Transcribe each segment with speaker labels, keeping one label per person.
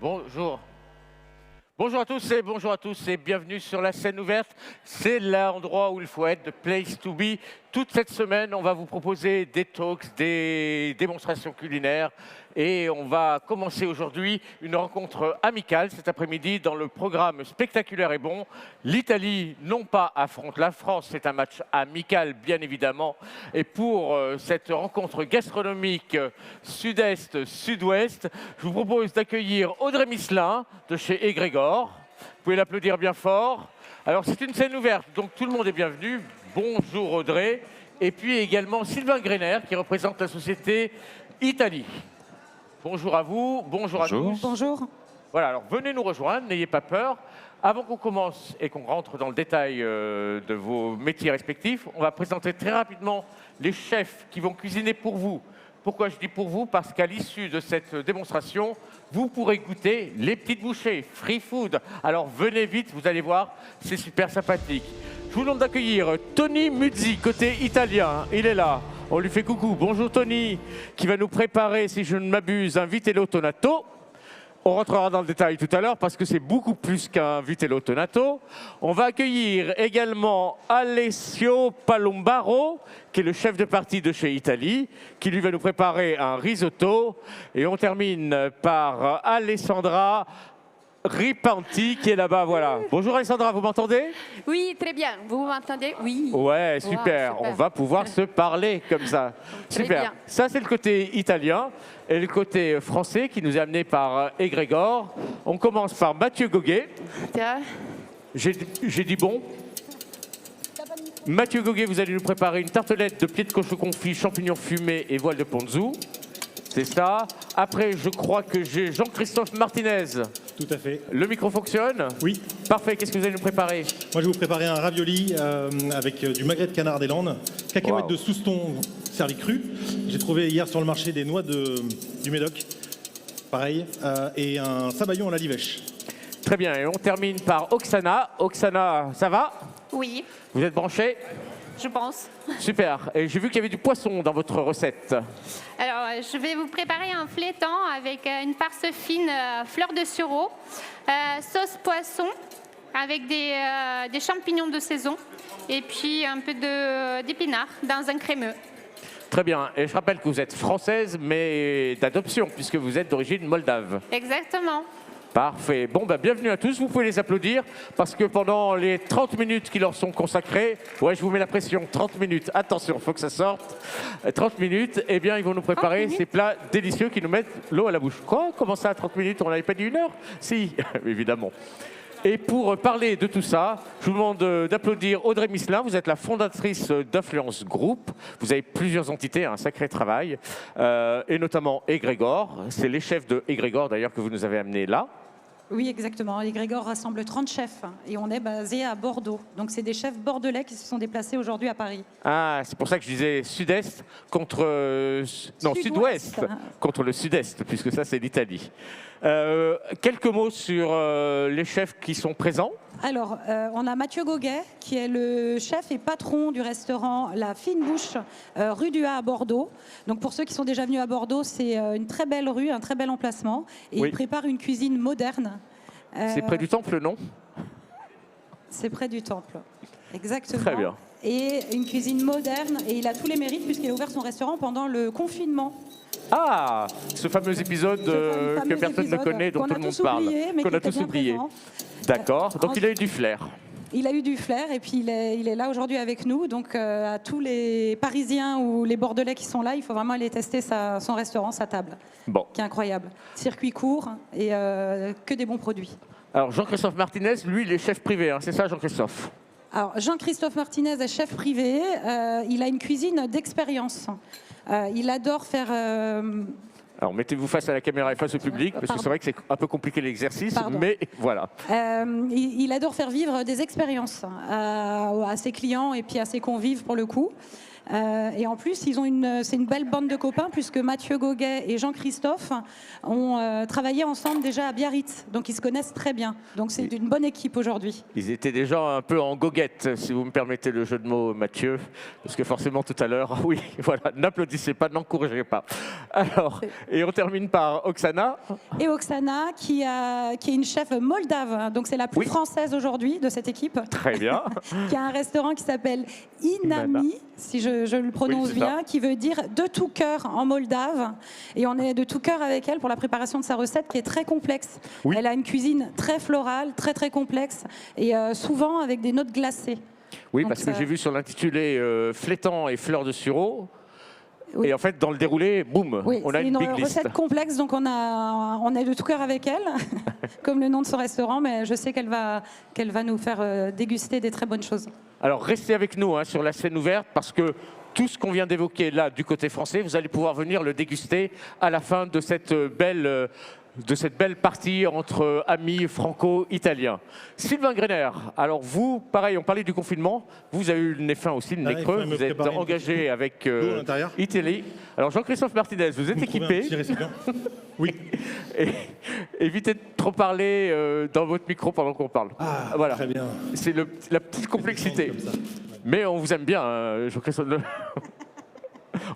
Speaker 1: Bonjour. Bonjour à tous et bienvenue sur la scène ouverte. C'est l'endroit où il faut être, the place to be. Toute cette semaine, on va vous proposer des talks, des démonstrations culinaires et on va commencer aujourd'hui une rencontre amicale cet après-midi dans le programme Spectaculaire et Bon. L'Italie, non pas affronte la France, c'est un match amical bien évidemment. Et pour cette rencontre gastronomique sud-est-sud-ouest, je vous propose d'accueillir Audrey Misselin de chez Egrégor. Vous pouvez l'applaudir bien fort. Alors c'est une scène ouverte, donc tout le monde est bienvenu. Bonjour Audrey. Et puis également Sylvain Greiner qui représente la société Italie. Bonjour à vous, bonjour à tous.
Speaker 2: Bonjour.
Speaker 1: Voilà, alors venez nous rejoindre, n'ayez pas peur. Avant qu'on commence et qu'on rentre dans le détail de vos métiers respectifs, on va présenter très rapidement les chefs qui vont cuisiner pour vous. Pourquoi je dis pour vous? Parce qu'à l'issue de cette démonstration, vous pourrez goûter les petites bouchées, free food. Alors venez vite, vous allez voir, c'est super sympathique. Je vous demande d'accueillir Tony Muzzi, côté italien. Il est là, on lui fait coucou. Bonjour Tony, qui va nous préparer, si je ne m'abuse, un vitello tonato. On rentrera dans le détail tout à l'heure parce que c'est beaucoup plus qu'un vitello tonato. On va accueillir également Alessio Palombaro, qui est le chef de partie de chez Italie, qui lui va nous préparer un risotto. Et on termine par Alessandra Ripanti, qui est là-bas, voilà. Bonjour Alessandra, vous m'entendez?
Speaker 2: Oui, très bien. Vous m'entendez? Oui.
Speaker 1: Ouais, super.
Speaker 2: Wow,
Speaker 1: On va pouvoir se parler comme ça. Super.
Speaker 2: Bien.
Speaker 1: Ça, c'est le côté italien. Et le côté français qui nous est amené par Egrégor. On commence par Mathieu Goguet. J'ai dit bon. Mathieu Goguet, vous allez nous préparer une tartelette de pieds de cochon confit, champignons fumés et voile de ponzu. C'est ça. Après, je crois que j'ai Jean-Christophe Martinez.
Speaker 3: Tout à fait.
Speaker 1: Le micro fonctionne?
Speaker 3: Oui.
Speaker 1: Parfait. Qu'est-ce que vous allez nous préparer?
Speaker 3: Moi, je vais vous préparer un ravioli avec du magret de canard des Landes, cacahuètes de Souston servi cru. J'ai trouvé hier sur le marché des noix du Médoc, pareil, et un sabayon à la livèche.
Speaker 1: Très bien. Et on termine par Oksana. Oksana, ça va?
Speaker 2: Oui,
Speaker 1: Vous êtes branchés?
Speaker 2: je pense.
Speaker 1: Super. Et j'ai vu qu'il y avait du poisson dans votre recette.
Speaker 2: Alors, je vais vous préparer un flétan avec une farce fine fleur de sureau, sauce poisson avec des champignons de saison et puis un peu d'épinards dans un crémeux.
Speaker 1: Très bien. Et je rappelle que vous êtes française, mais d'adoption, puisque vous êtes d'origine moldave.
Speaker 2: Exactement.
Speaker 1: Parfait. Bon, ben, bienvenue à tous. Vous pouvez les applaudir parce que pendant les 30 minutes qui leur sont consacrées, ouais, je vous mets la pression, 30 minutes, attention, il faut que ça sorte. 30 minutes, eh bien, ils vont nous préparer ces plats délicieux qui nous mettent l'eau à la bouche. Quoi? Comment ça, 30 minutes? On n'avait pas dit 1 heure? Si, évidemment. Et pour parler de tout ça, je vous demande d'applaudir Audrey Misselin. Vous êtes la fondatrice d'Influence Group. Vous avez plusieurs entités, un sacré travail, et notamment Egrégor. C'est les chefs de Egrégor, d'ailleurs, que vous nous avez amenés là.
Speaker 4: Oui, exactement. Egrégor rassemble 30 chefs et on est basé à Bordeaux. Donc, c'est des chefs bordelais qui se sont déplacés aujourd'hui à Paris.
Speaker 1: Ah, c'est pour ça que je disais sud-est contre... non, sud-ouest contre le sud-est, puisque ça, c'est l'Italie. Quelques mots sur les chefs qui sont présents.
Speaker 4: Alors, on a Mathieu Goguet, qui est le chef et patron du restaurant La Fine Bouche, rue du A à Bordeaux. Donc, pour ceux qui sont déjà venus à Bordeaux, c'est une très belle rue, un très bel emplacement. Et
Speaker 1: oui.
Speaker 4: il prépare une cuisine moderne.
Speaker 1: C'est près du temple, non?
Speaker 4: C'est près du temple, exactement.
Speaker 1: Très bien.
Speaker 4: Et une cuisine moderne. Et il a tous les mérites puisqu'il a ouvert son restaurant pendant le confinement.
Speaker 1: Ah, ce fameux épisode que personne ne connaît, dont tout le monde parle. Qu'on a tous oublié. D'accord, donc il a eu du flair.
Speaker 4: Il a eu du flair et puis il est là aujourd'hui avec nous. Donc à tous les Parisiens ou les Bordelais qui sont là, il faut vraiment aller tester son restaurant, sa table, qui est incroyable. Circuit court et que des bons produits. Alors
Speaker 1: Jean-Christophe Martinez, lui, il est chef privé, hein, c'est ça Jean-Christophe?
Speaker 4: Alors Jean-Christophe Martinez est chef privé, il a une cuisine d'expérience. Il adore faire
Speaker 1: Alors mettez-vous face à la caméra et face au public, parce que c'est vrai que c'est un peu compliqué l'exercice, mais voilà.
Speaker 4: Il adore faire vivre des expériences à ses clients et puis à ses convives pour le coup. Et en plus, c'est une belle bande de copains puisque Mathieu Goguet et Jean-Christophe ont travaillé ensemble déjà à Biarritz. Donc ils se connaissent très bien. Donc c'est une bonne équipe aujourd'hui.
Speaker 1: Ils étaient déjà un peu en goguette, si vous me permettez le jeu de mots, Mathieu. Parce que forcément, tout à l'heure, oui, voilà, n'applaudissez pas, n'encouragez pas. Alors, et on termine par Oksana.
Speaker 4: Et Oksana, qui est une chef moldave. Donc c'est la plus française aujourd'hui de cette équipe.
Speaker 1: Très bien.
Speaker 4: Qui a un restaurant qui s'appelle Inami, si je le prononce bien, qui veut dire de tout cœur en moldave. Et on est de tout cœur avec elle pour la préparation de sa recette qui est très complexe. Oui. Elle a une cuisine très florale, très très complexe et souvent avec des notes glacées.
Speaker 1: Oui, donc parce que j'ai vu sur l'intitulé flétan et fleurs de sureau. Oui. Et en fait, dans le déroulé, boum, on a une big list.
Speaker 4: C'est une recette complexe, donc on est de tout cœur avec elle, comme le nom de son restaurant, mais je sais qu'elle va nous faire déguster des très bonnes choses.
Speaker 1: Alors, restez avec nous sur la scène ouverte, parce que tout ce qu'on vient d'évoquer là, du côté français, vous allez pouvoir venir le déguster à la fin de cette belle partie entre amis franco-italiens. Sylvain Greiner, alors vous, pareil, on parlait du confinement, vous avez eu le nez fin aussi, le nez creux, vous êtes engagé avec Italie. Alors Jean-Christophe Martinez, vous êtes équipé.
Speaker 3: Oui.
Speaker 1: Et évitez de trop parler dans votre micro pendant qu'on parle.
Speaker 3: Ah,
Speaker 1: voilà.
Speaker 3: Très bien.
Speaker 1: C'est la petite complexité. Mais on vous aime bien, Jean-Christophe.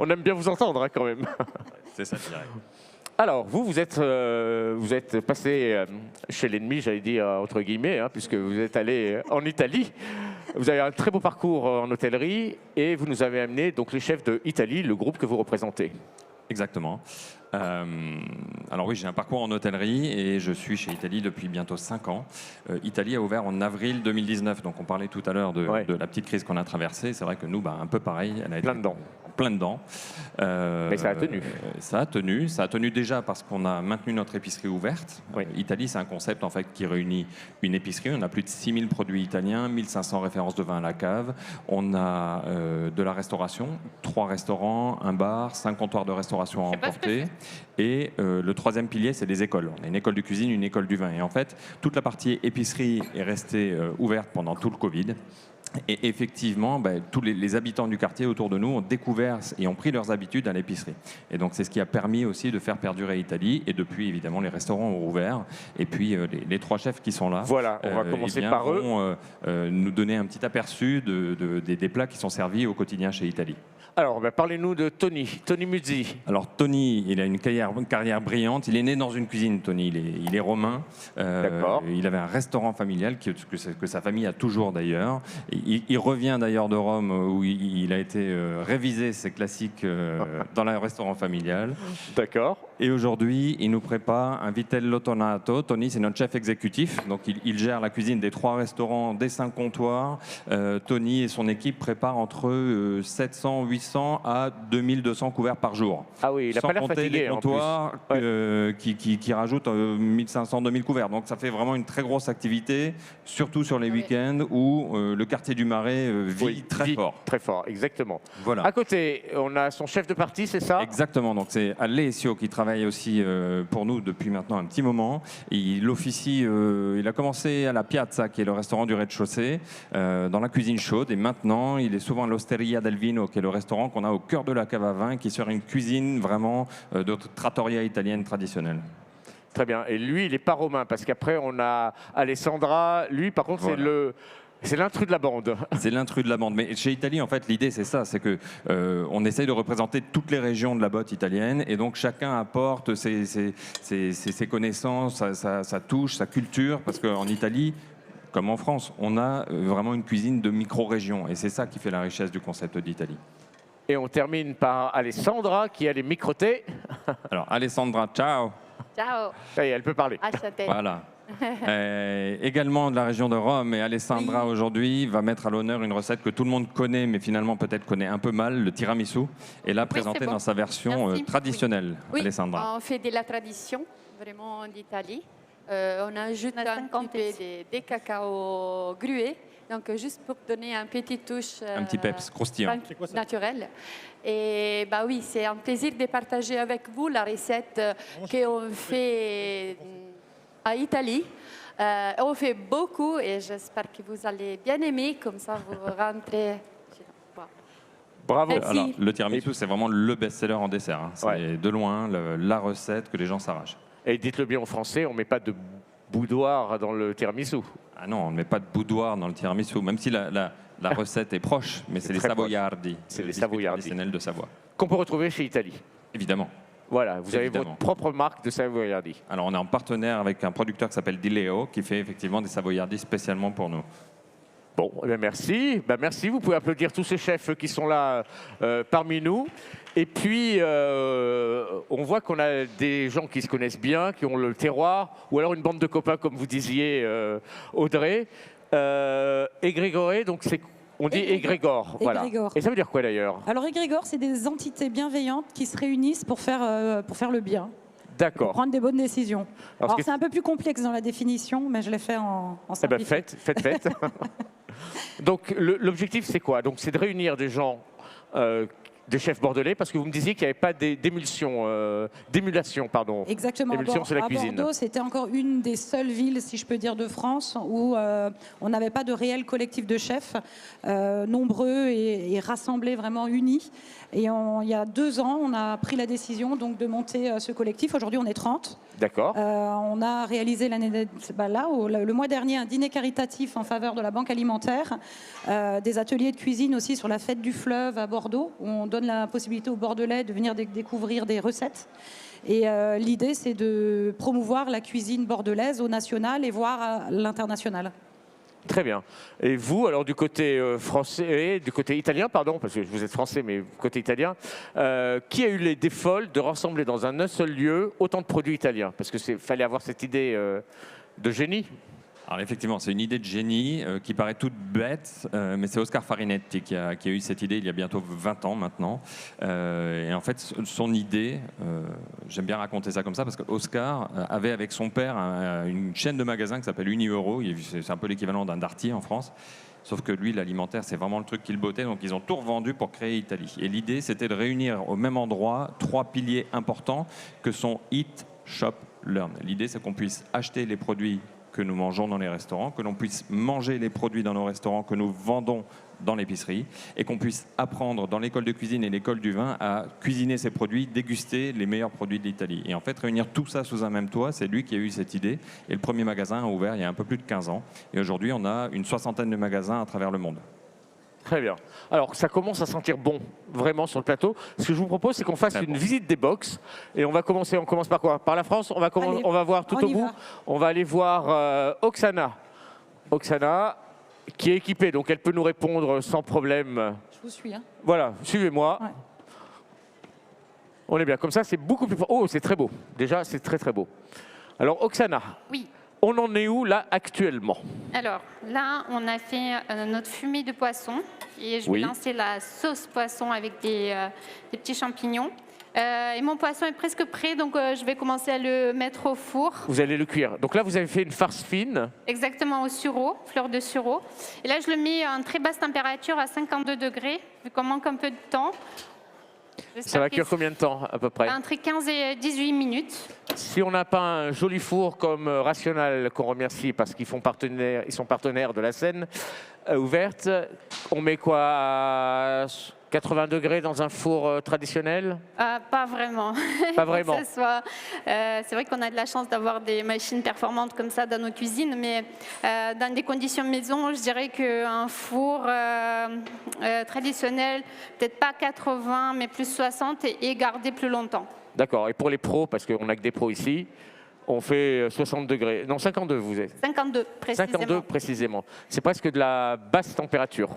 Speaker 1: On aime bien vous entendre quand même.
Speaker 5: C'est ça, je dirais.
Speaker 1: Alors, vous êtes passé chez l'ennemi, j'allais dire entre guillemets, puisque vous êtes allé en Italie. Vous avez un très beau parcours en hôtellerie et vous nous avez amené donc les chefs de Italie, le groupe que vous représentez.
Speaker 5: Exactement. Alors oui, j'ai un parcours en hôtellerie et je suis chez Italie depuis bientôt 5 ans. Italie a ouvert en avril 2019, donc on parlait tout à l'heure de la petite crise qu'on a traversée. C'est vrai que nous, un peu pareil, elle a été plein dedans.
Speaker 1: Mais ça a tenu.
Speaker 5: Ça a tenu déjà parce qu'on a maintenu notre épicerie ouverte.
Speaker 1: Oui.
Speaker 5: Italie, c'est un concept en fait qui réunit une épicerie. On a plus de 6000 produits italiens, 1500 références de vin à la cave. On a de la restauration, 3 restaurants, un bar, 5 comptoirs de restauration à emporter. Et le troisième pilier, c'est des écoles. On a une école de cuisine, une école du vin. Et en fait, toute la partie épicerie est restée ouverte pendant tout le Covid. Et effectivement, tous les habitants du quartier autour de nous ont découvert et ont pris leurs habitudes à l'épicerie. Et donc, c'est ce qui a permis aussi de faire perdurer Italie. Et depuis, évidemment, les restaurants ont ouvert. Et puis, les 3 chefs qui sont là
Speaker 1: voilà, on va commencer par eux.
Speaker 5: Vont nous donner un petit aperçu des plats qui sont servis au quotidien chez Italie.
Speaker 1: Alors, parlez-nous de Tony Muzzi.
Speaker 5: Alors, Tony, il a une carrière brillante. Il est né dans une cuisine, Tony. Il est romain.
Speaker 1: D'accord.
Speaker 5: Il avait un restaurant familial que sa famille a toujours d'ailleurs. Il revient d'ailleurs de Rome où il a été réviser ses classiques dans le restaurant familial.
Speaker 1: D'accord.
Speaker 5: Et aujourd'hui, il nous prépare un vitello tonnato. Tony, c'est notre chef exécutif. Donc, il gère la cuisine des 3 restaurants, des 5 comptoirs. Tony et son équipe préparent entre 700, 800 à 2200 couverts par jour.
Speaker 1: Ah oui, il n'a pas l'air fatigué.
Speaker 5: Les comptoirs qui rajoutent 1500, 2000 couverts. Donc, ça fait vraiment une très grosse activité, surtout sur les week-ends où le quartier du Marais vit très fort.
Speaker 1: Très fort, exactement.
Speaker 5: Voilà.
Speaker 1: À côté, on a son chef de partie, c'est ça?
Speaker 5: Exactement. Donc, c'est Alessio qui travaille aussi pour nous depuis maintenant un petit moment. Il officie, il a commencé à la Piazza, qui est le restaurant du rez-de-chaussée, dans la cuisine chaude. Et maintenant, il est souvent à l'Osteria del Vino, qui est le restaurant qu'on a au cœur de la cave à vin, qui serait une cuisine vraiment de trattoria italienne traditionnelle.
Speaker 1: Très bien. Et lui, il n'est pas romain, parce qu'après, on a Alessandra. Lui, par contre, c'est l'intrus de la bande.
Speaker 5: C'est l'intrus de la bande. Mais chez Italie, en fait, l'idée, c'est ça. C'est qu'on essaye de représenter toutes les régions de la botte italienne. Et donc, chacun apporte ses connaissances, sa touche, sa culture. Parce qu'en Italie, comme en France, on a vraiment une cuisine de micro-régions. Et c'est ça qui fait la richesse du concept d'Italie.
Speaker 1: Et on termine par Alessandra, qui a les microtés.
Speaker 5: Alors, Alessandra, ciao.
Speaker 2: Ciao.
Speaker 1: Ça y est, elle peut parler.
Speaker 5: Voilà. Également de la région de Rome, et Alessandra aujourd'hui va mettre à l'honneur une recette que tout le monde connaît, mais finalement peut-être connaît un peu mal, le tiramisu, et là présentée dans sa version traditionnelle.
Speaker 6: Oui,
Speaker 5: Alessandra.
Speaker 6: on fait de la tradition, vraiment d'Italie. On ajoute un petit peu des cacao grués Donc, juste pour donner un petit touche
Speaker 5: Un petit peps croustillant.
Speaker 3: C'est quoi ça?
Speaker 6: naturel. Et bah oui, c'est un plaisir de partager avec vous la recette qu'on fait à Italie. On fait beaucoup et j'espère que vous allez bien aimer. Comme ça, vous rentrez.
Speaker 1: Bravo.
Speaker 6: Merci.
Speaker 5: Alors, le tiramisu, c'est vraiment le best-seller en dessert. Hein. C'est
Speaker 1: Ouais.
Speaker 5: de loin la recette que les gens s'arrachent.
Speaker 1: Et dites-le bien en français, on ne met pas de boudoir dans le tiramisu.
Speaker 5: Ah non, on ne met pas de boudoir dans le tiramisu, même si la recette est proche, mais c'est les
Speaker 1: très proche.
Speaker 5: savoyardi.
Speaker 1: C'est les
Speaker 5: biscuits
Speaker 1: savoyardi.
Speaker 5: traditionnels de Savoie.
Speaker 1: Qu'on peut retrouver chez Italie.
Speaker 5: Évidemment.
Speaker 1: Voilà, vous avez
Speaker 5: Évidemment.
Speaker 1: votre propre marque de savoyardi.
Speaker 5: Alors, on est en partenaire avec un producteur qui s'appelle Di Leo, qui fait effectivement des savoyardis spécialement pour nous.
Speaker 1: Bon, eh bien, merci. Ben, merci. Vous pouvez applaudir tous ces chefs qui sont là parmi nous. Et puis, on voit qu'on a des gens qui se connaissent bien, qui ont le terroir, ou alors une bande de copains, comme vous disiez, Audrey. Égrégoré, donc on dit égrégore. Voilà.
Speaker 4: Égrégore.
Speaker 1: Et ça veut dire quoi d'ailleurs?
Speaker 4: Alors, égrégore, c'est des entités bienveillantes qui se réunissent pour faire le bien, pour
Speaker 1: D'accord.
Speaker 4: prendre des bonnes décisions.
Speaker 1: Alors,
Speaker 4: Alors,
Speaker 1: ce
Speaker 4: c'est un peu plus complexe dans la définition, mais je l'ai fait en
Speaker 1: Eh ben,
Speaker 4: simplifié.
Speaker 1: faites. Donc, l'objectif, c'est quoi? Donc, c'est de réunir des gens, des chefs bordelais, parce que vous me disiez qu'il n'y avait pas d'émulation, pardon.
Speaker 4: Exactement.
Speaker 1: L'émulsion, c'est la
Speaker 4: à
Speaker 1: cuisine.
Speaker 4: Bordeaux, c'était encore une des seules villes, si je peux dire, de France où on n'avait pas de réel collectif de chefs nombreux et rassemblés, vraiment unis. Et il y a 2 ans, on a pris la décision donc, de monter ce collectif. Aujourd'hui, on est 30.
Speaker 1: D'accord.
Speaker 4: On a réalisé le mois dernier un dîner caritatif en faveur de la banque alimentaire, des ateliers de cuisine aussi sur la fête du fleuve à Bordeaux, où on donne la possibilité aux Bordelais de venir découvrir des recettes. Et l'idée, c'est de promouvoir la cuisine bordelaise au national et voire à l'international.
Speaker 1: Très bien. Et vous, alors du côté français, du côté italien, pardon, parce que vous êtes français, mais côté italien, qui a eu l'idée folle de rassembler dans un seul lieu autant de produits italiens? Parce que fallait avoir cette idée de génie.
Speaker 5: Alors effectivement, c'est une idée de génie qui paraît toute bête, mais c'est Oscar Farinetti qui a eu cette idée il y a bientôt 20 ans maintenant. Et en fait, son idée, j'aime bien raconter ça comme ça, parce qu'Oscar avait avec son père une chaîne de magasins qui s'appelle Unieuro. C'est un peu l'équivalent d'un Darty en France. Sauf que lui, l'alimentaire, c'est vraiment le truc qui le bottait. Donc, ils ont tout revendu pour créer Italie. Et l'idée, c'était de réunir au même endroit 3 piliers importants que sont Eat, Shop, Learn. L'idée, c'est qu'on puisse acheter les produits que nous mangeons dans les restaurants, que l'on puisse manger les produits dans nos restaurants que nous vendons dans l'épicerie, et qu'on puisse apprendre dans l'école de cuisine et l'école du vin à cuisiner ces produits, déguster les meilleurs produits de l'Italie. Et en fait, réunir tout ça sous un même toit, c'est lui qui a eu cette idée. Et le premier magasin a ouvert il y a un peu plus de 15 ans. Et aujourd'hui, on a une 60aine de magasins à travers le monde.
Speaker 1: Très bien. Alors, ça commence à sentir bon, vraiment, sur le plateau. Ce que je vous propose, c'est qu'on fasse une visite des box. Et on commence par quoi? Par la France. On va voir tout au bout. On va aller voir Oksana. Oksana, qui est équipée, donc elle peut nous répondre sans problème.
Speaker 4: Je vous suis. Hein.
Speaker 1: Voilà, suivez-moi.
Speaker 4: Ouais.
Speaker 1: On est bien. Comme ça, c'est beaucoup plus... Oh, c'est très beau. Déjà, c'est très, très beau. Alors, Oksana.
Speaker 2: Oui.
Speaker 1: On en est où, là, actuellement?
Speaker 2: Alors, là, on a fait notre fumée de poisson. Et je vais lancer la sauce poisson avec des petits champignons. Et mon poisson est presque prêt, donc je vais commencer à le mettre au four.
Speaker 1: Vous allez le cuire. Donc là, vous avez fait une farce fine.
Speaker 2: Exactement, au sureau, fleur de sureau. Et là, je le mets en très basse température, à 52 degrés, vu qu'on manque un peu de temps.
Speaker 1: Ça va cuire combien de temps, à peu près?
Speaker 2: Entre 15 et 18 minutes.
Speaker 1: Si on n'a pas un joli four comme Rational, qu'on remercie parce qu'ils sont partenaires de la scène ouverte, on met quoi à 80 degrés dans un four traditionnel?
Speaker 2: Pas vraiment.
Speaker 1: Pas vraiment.
Speaker 2: C'est vrai qu'on a de la chance d'avoir des machines performantes comme ça dans nos cuisines, mais dans des conditions maison, je dirais qu'un four traditionnel, peut-être pas 80, mais plus 60 et garder plus longtemps.
Speaker 1: D'accord. Et pour les pros, parce qu'on n'a que des pros ici, on fait 60 degrés. Non, 52 vous êtes.
Speaker 2: 52 précisément.
Speaker 1: 52 précisément. C'est presque de la basse température.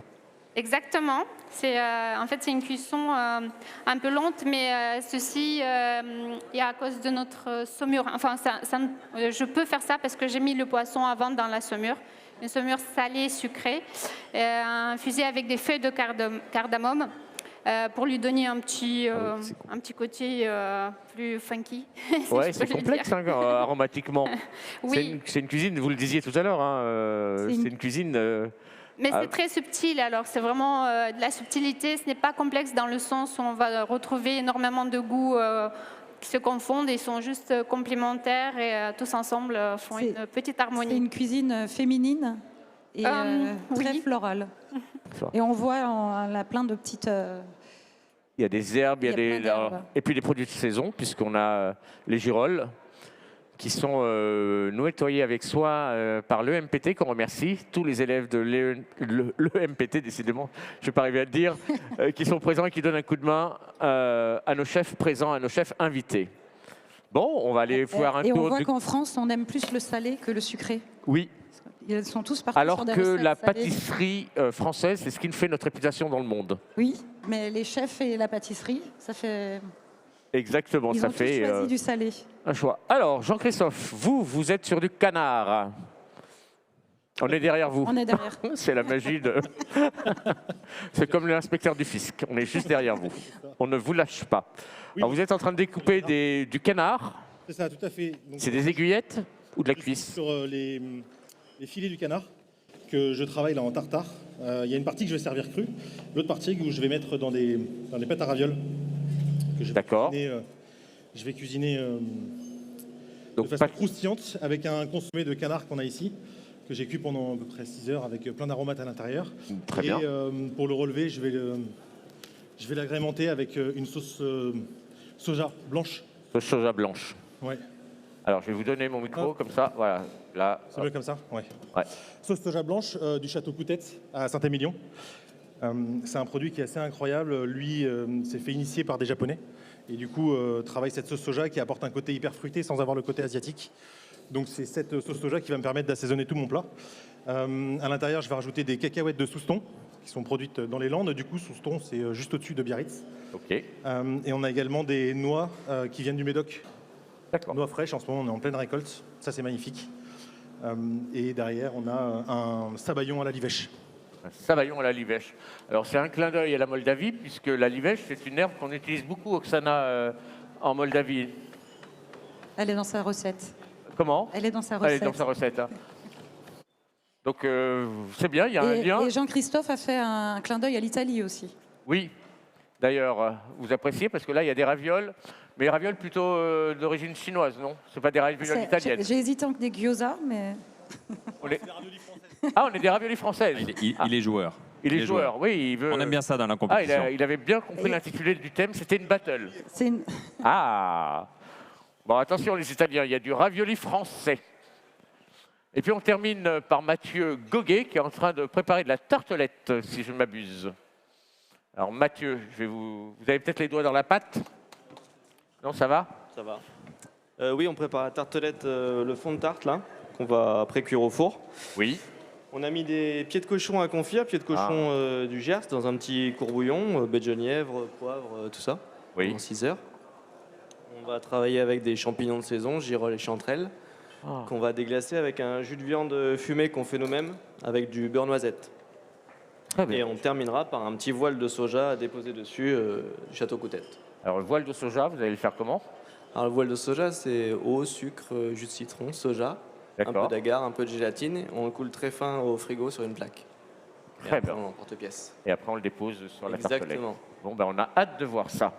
Speaker 2: Exactement. En fait, c'est une cuisson un peu lente, mais ceci est à cause de notre saumure. Enfin, je peux faire ça parce que j'ai mis le poisson avant dans la saumure. Une saumure salée, sucrée, infusée avec des feuilles de cardamome pour lui donner un petit côté plus funky. Si
Speaker 1: Ouais, c'est complexe hein, aromatiquement.
Speaker 2: Oui.
Speaker 1: C'est une cuisine, vous le disiez tout à l'heure, hein, c'est une cuisine...
Speaker 2: Mais c'est très subtil, alors c'est vraiment de la subtilité. Ce n'est pas complexe dans le sens où on va retrouver énormément de goûts qui se confondent. Ils sont juste complémentaires et tous ensemble font une petite harmonie.
Speaker 4: C'est une cuisine féminine et très florale. Et on voit, on a plein de petites...
Speaker 1: Il y a des herbes, et puis des produits de saison, puisqu'on a les girolles qui sont nettoyés avec soin par l'EMPT, qu'on remercie, tous les élèves de l'EMPT, décidément, je ne vais pas arriver à le dire, qui sont présents et qui donnent un coup de main à nos chefs présents, à nos chefs invités. Bon, on va aller voir un tour.
Speaker 4: Et on voit qu'en France, on aime plus le salé que le sucré.
Speaker 1: Oui.
Speaker 4: Ils sont tous partis
Speaker 1: Alors
Speaker 4: sur des
Speaker 1: que
Speaker 4: recettes
Speaker 1: la
Speaker 4: salées.
Speaker 1: pâtisserie française, c'est ce qui fait notre réputation dans le monde.
Speaker 4: Oui, mais les chefs et la pâtisserie, ça fait...
Speaker 1: Exactement,
Speaker 4: Ils
Speaker 1: ça
Speaker 4: ont tous
Speaker 1: fait
Speaker 4: choisi du salé.
Speaker 1: un choix. Alors, Jean-Christophe, vous êtes sur du canard. On est derrière vous.
Speaker 4: On est derrière.
Speaker 1: C'est la magie de... C'est comme l'inspecteur du fisc, on est juste derrière vous. On ne vous lâche pas.
Speaker 3: Oui.
Speaker 1: Alors, vous êtes en train de découper du canard.
Speaker 3: C'est ça, tout à fait.
Speaker 1: C'est des aiguillettes ou de la cuisse?
Speaker 3: Sur les filets du canard que je travaille là en tartare. Il y a une partie que je vais servir crue, l'autre partie que je vais mettre dans des pâtes à ravioles.
Speaker 1: D'accord.
Speaker 3: Je vais cuisiner
Speaker 1: Donc,
Speaker 3: de façon croustillante avec un consommé de canard qu'on a ici, que j'ai cuit pendant à peu près 6 heures avec plein d'aromates à l'intérieur.
Speaker 1: Très bien.
Speaker 3: Et pour le relever, je vais l'agrémenter avec une sauce soja blanche.
Speaker 1: Sauce soja blanche.
Speaker 3: Ouais.
Speaker 1: Alors, je vais vous donner mon micro, comme ça. Voilà. Là.
Speaker 3: C'est mieux comme ça? Ouais.
Speaker 1: Ouais.
Speaker 3: Sauce soja blanche du château Coutette à Saint-Émilion. C'est un produit qui est assez incroyable. Lui s'est fait initier par des Japonais et du coup travaille cette sauce soja qui apporte un côté hyper fruité sans avoir le côté asiatique. Donc c'est cette sauce soja qui va me permettre d'assaisonner tout mon plat. À l'intérieur, je vais rajouter des cacahuètes de Souston qui sont produites dans les Landes. Du coup, Souston, c'est juste au-dessus de Biarritz.
Speaker 1: Ok.
Speaker 3: Et on a également des noix qui viennent du Médoc.
Speaker 1: D'accord.
Speaker 3: Noix fraîches, en ce moment, on est en pleine récolte. Ça, c'est magnifique. Et derrière, on a un sabayon à la livèche.
Speaker 1: Un sabayon à la livèche. Alors, c'est un clin d'œil à la Moldavie, puisque la livèche, c'est une herbe qu'on utilise beaucoup, Oksana, en Moldavie.
Speaker 4: Elle est dans sa recette.
Speaker 1: Comment?
Speaker 4: Elle est dans sa
Speaker 1: Elle
Speaker 4: recette.
Speaker 1: est dans sa recette. Hein. Donc, c'est bien, il y a un lien.
Speaker 4: Et Jean-Christophe a fait un clin d'œil à l'Italie aussi.
Speaker 1: Oui. D'ailleurs, vous appréciez, parce que là, il y a des ravioles, mais les ravioles plutôt d'origine chinoise, non? C'est pas des ravioles italiennes.
Speaker 4: J'ai hésité entre des gyoza, mais...
Speaker 1: On est... Ah, on est des raviolis françaises.
Speaker 5: Il est joueur.
Speaker 1: Il est joueur, oui. Il veut...
Speaker 5: On aime bien ça dans la compétition.
Speaker 1: Il avait bien compris l'intitulé du thème, c'était une battle. Ah. Bon, attention les Italiens, il y a du ravioli français. Et puis on termine par Mathieu Goguet qui est en train de préparer de la tartelette, si je ne m'abuse. Alors Mathieu, vous avez peut-être les doigts dans la pâte? Non, ça va?
Speaker 7: Ça va. Oui, on prépare la tartelette, le fond de tarte là, qu'on va pré-cuire au four.
Speaker 1: Oui.
Speaker 7: On a mis des pieds de cochon à confire, pieds de cochon du Gers dans un petit courbouillon, baie de genièvre, poivre, tout ça,
Speaker 1: oui.
Speaker 7: En 6 heures. On va travailler avec des champignons de saison, girolles et chanterelles, qu'on va déglacer avec un jus de viande fumé qu'on fait nous-mêmes, avec du beurre noisette.
Speaker 1: Très bien.
Speaker 7: Et on terminera par un petit voile de soja à déposer dessus du château Coutette.
Speaker 1: Alors le voile de soja, vous allez le faire comment?
Speaker 7: Alors le voile de soja, c'est eau, sucre, jus de citron, soja, un peu d'agar, un peu de gélatine. On le coule très fin au frigo sur une plaque.
Speaker 1: Très
Speaker 7: bien.
Speaker 1: bien.
Speaker 7: On l'emporte-pièce.
Speaker 1: Et après on le dépose sur la tartelette.
Speaker 7: Exactement.
Speaker 1: Bon, ben on a hâte de voir ça.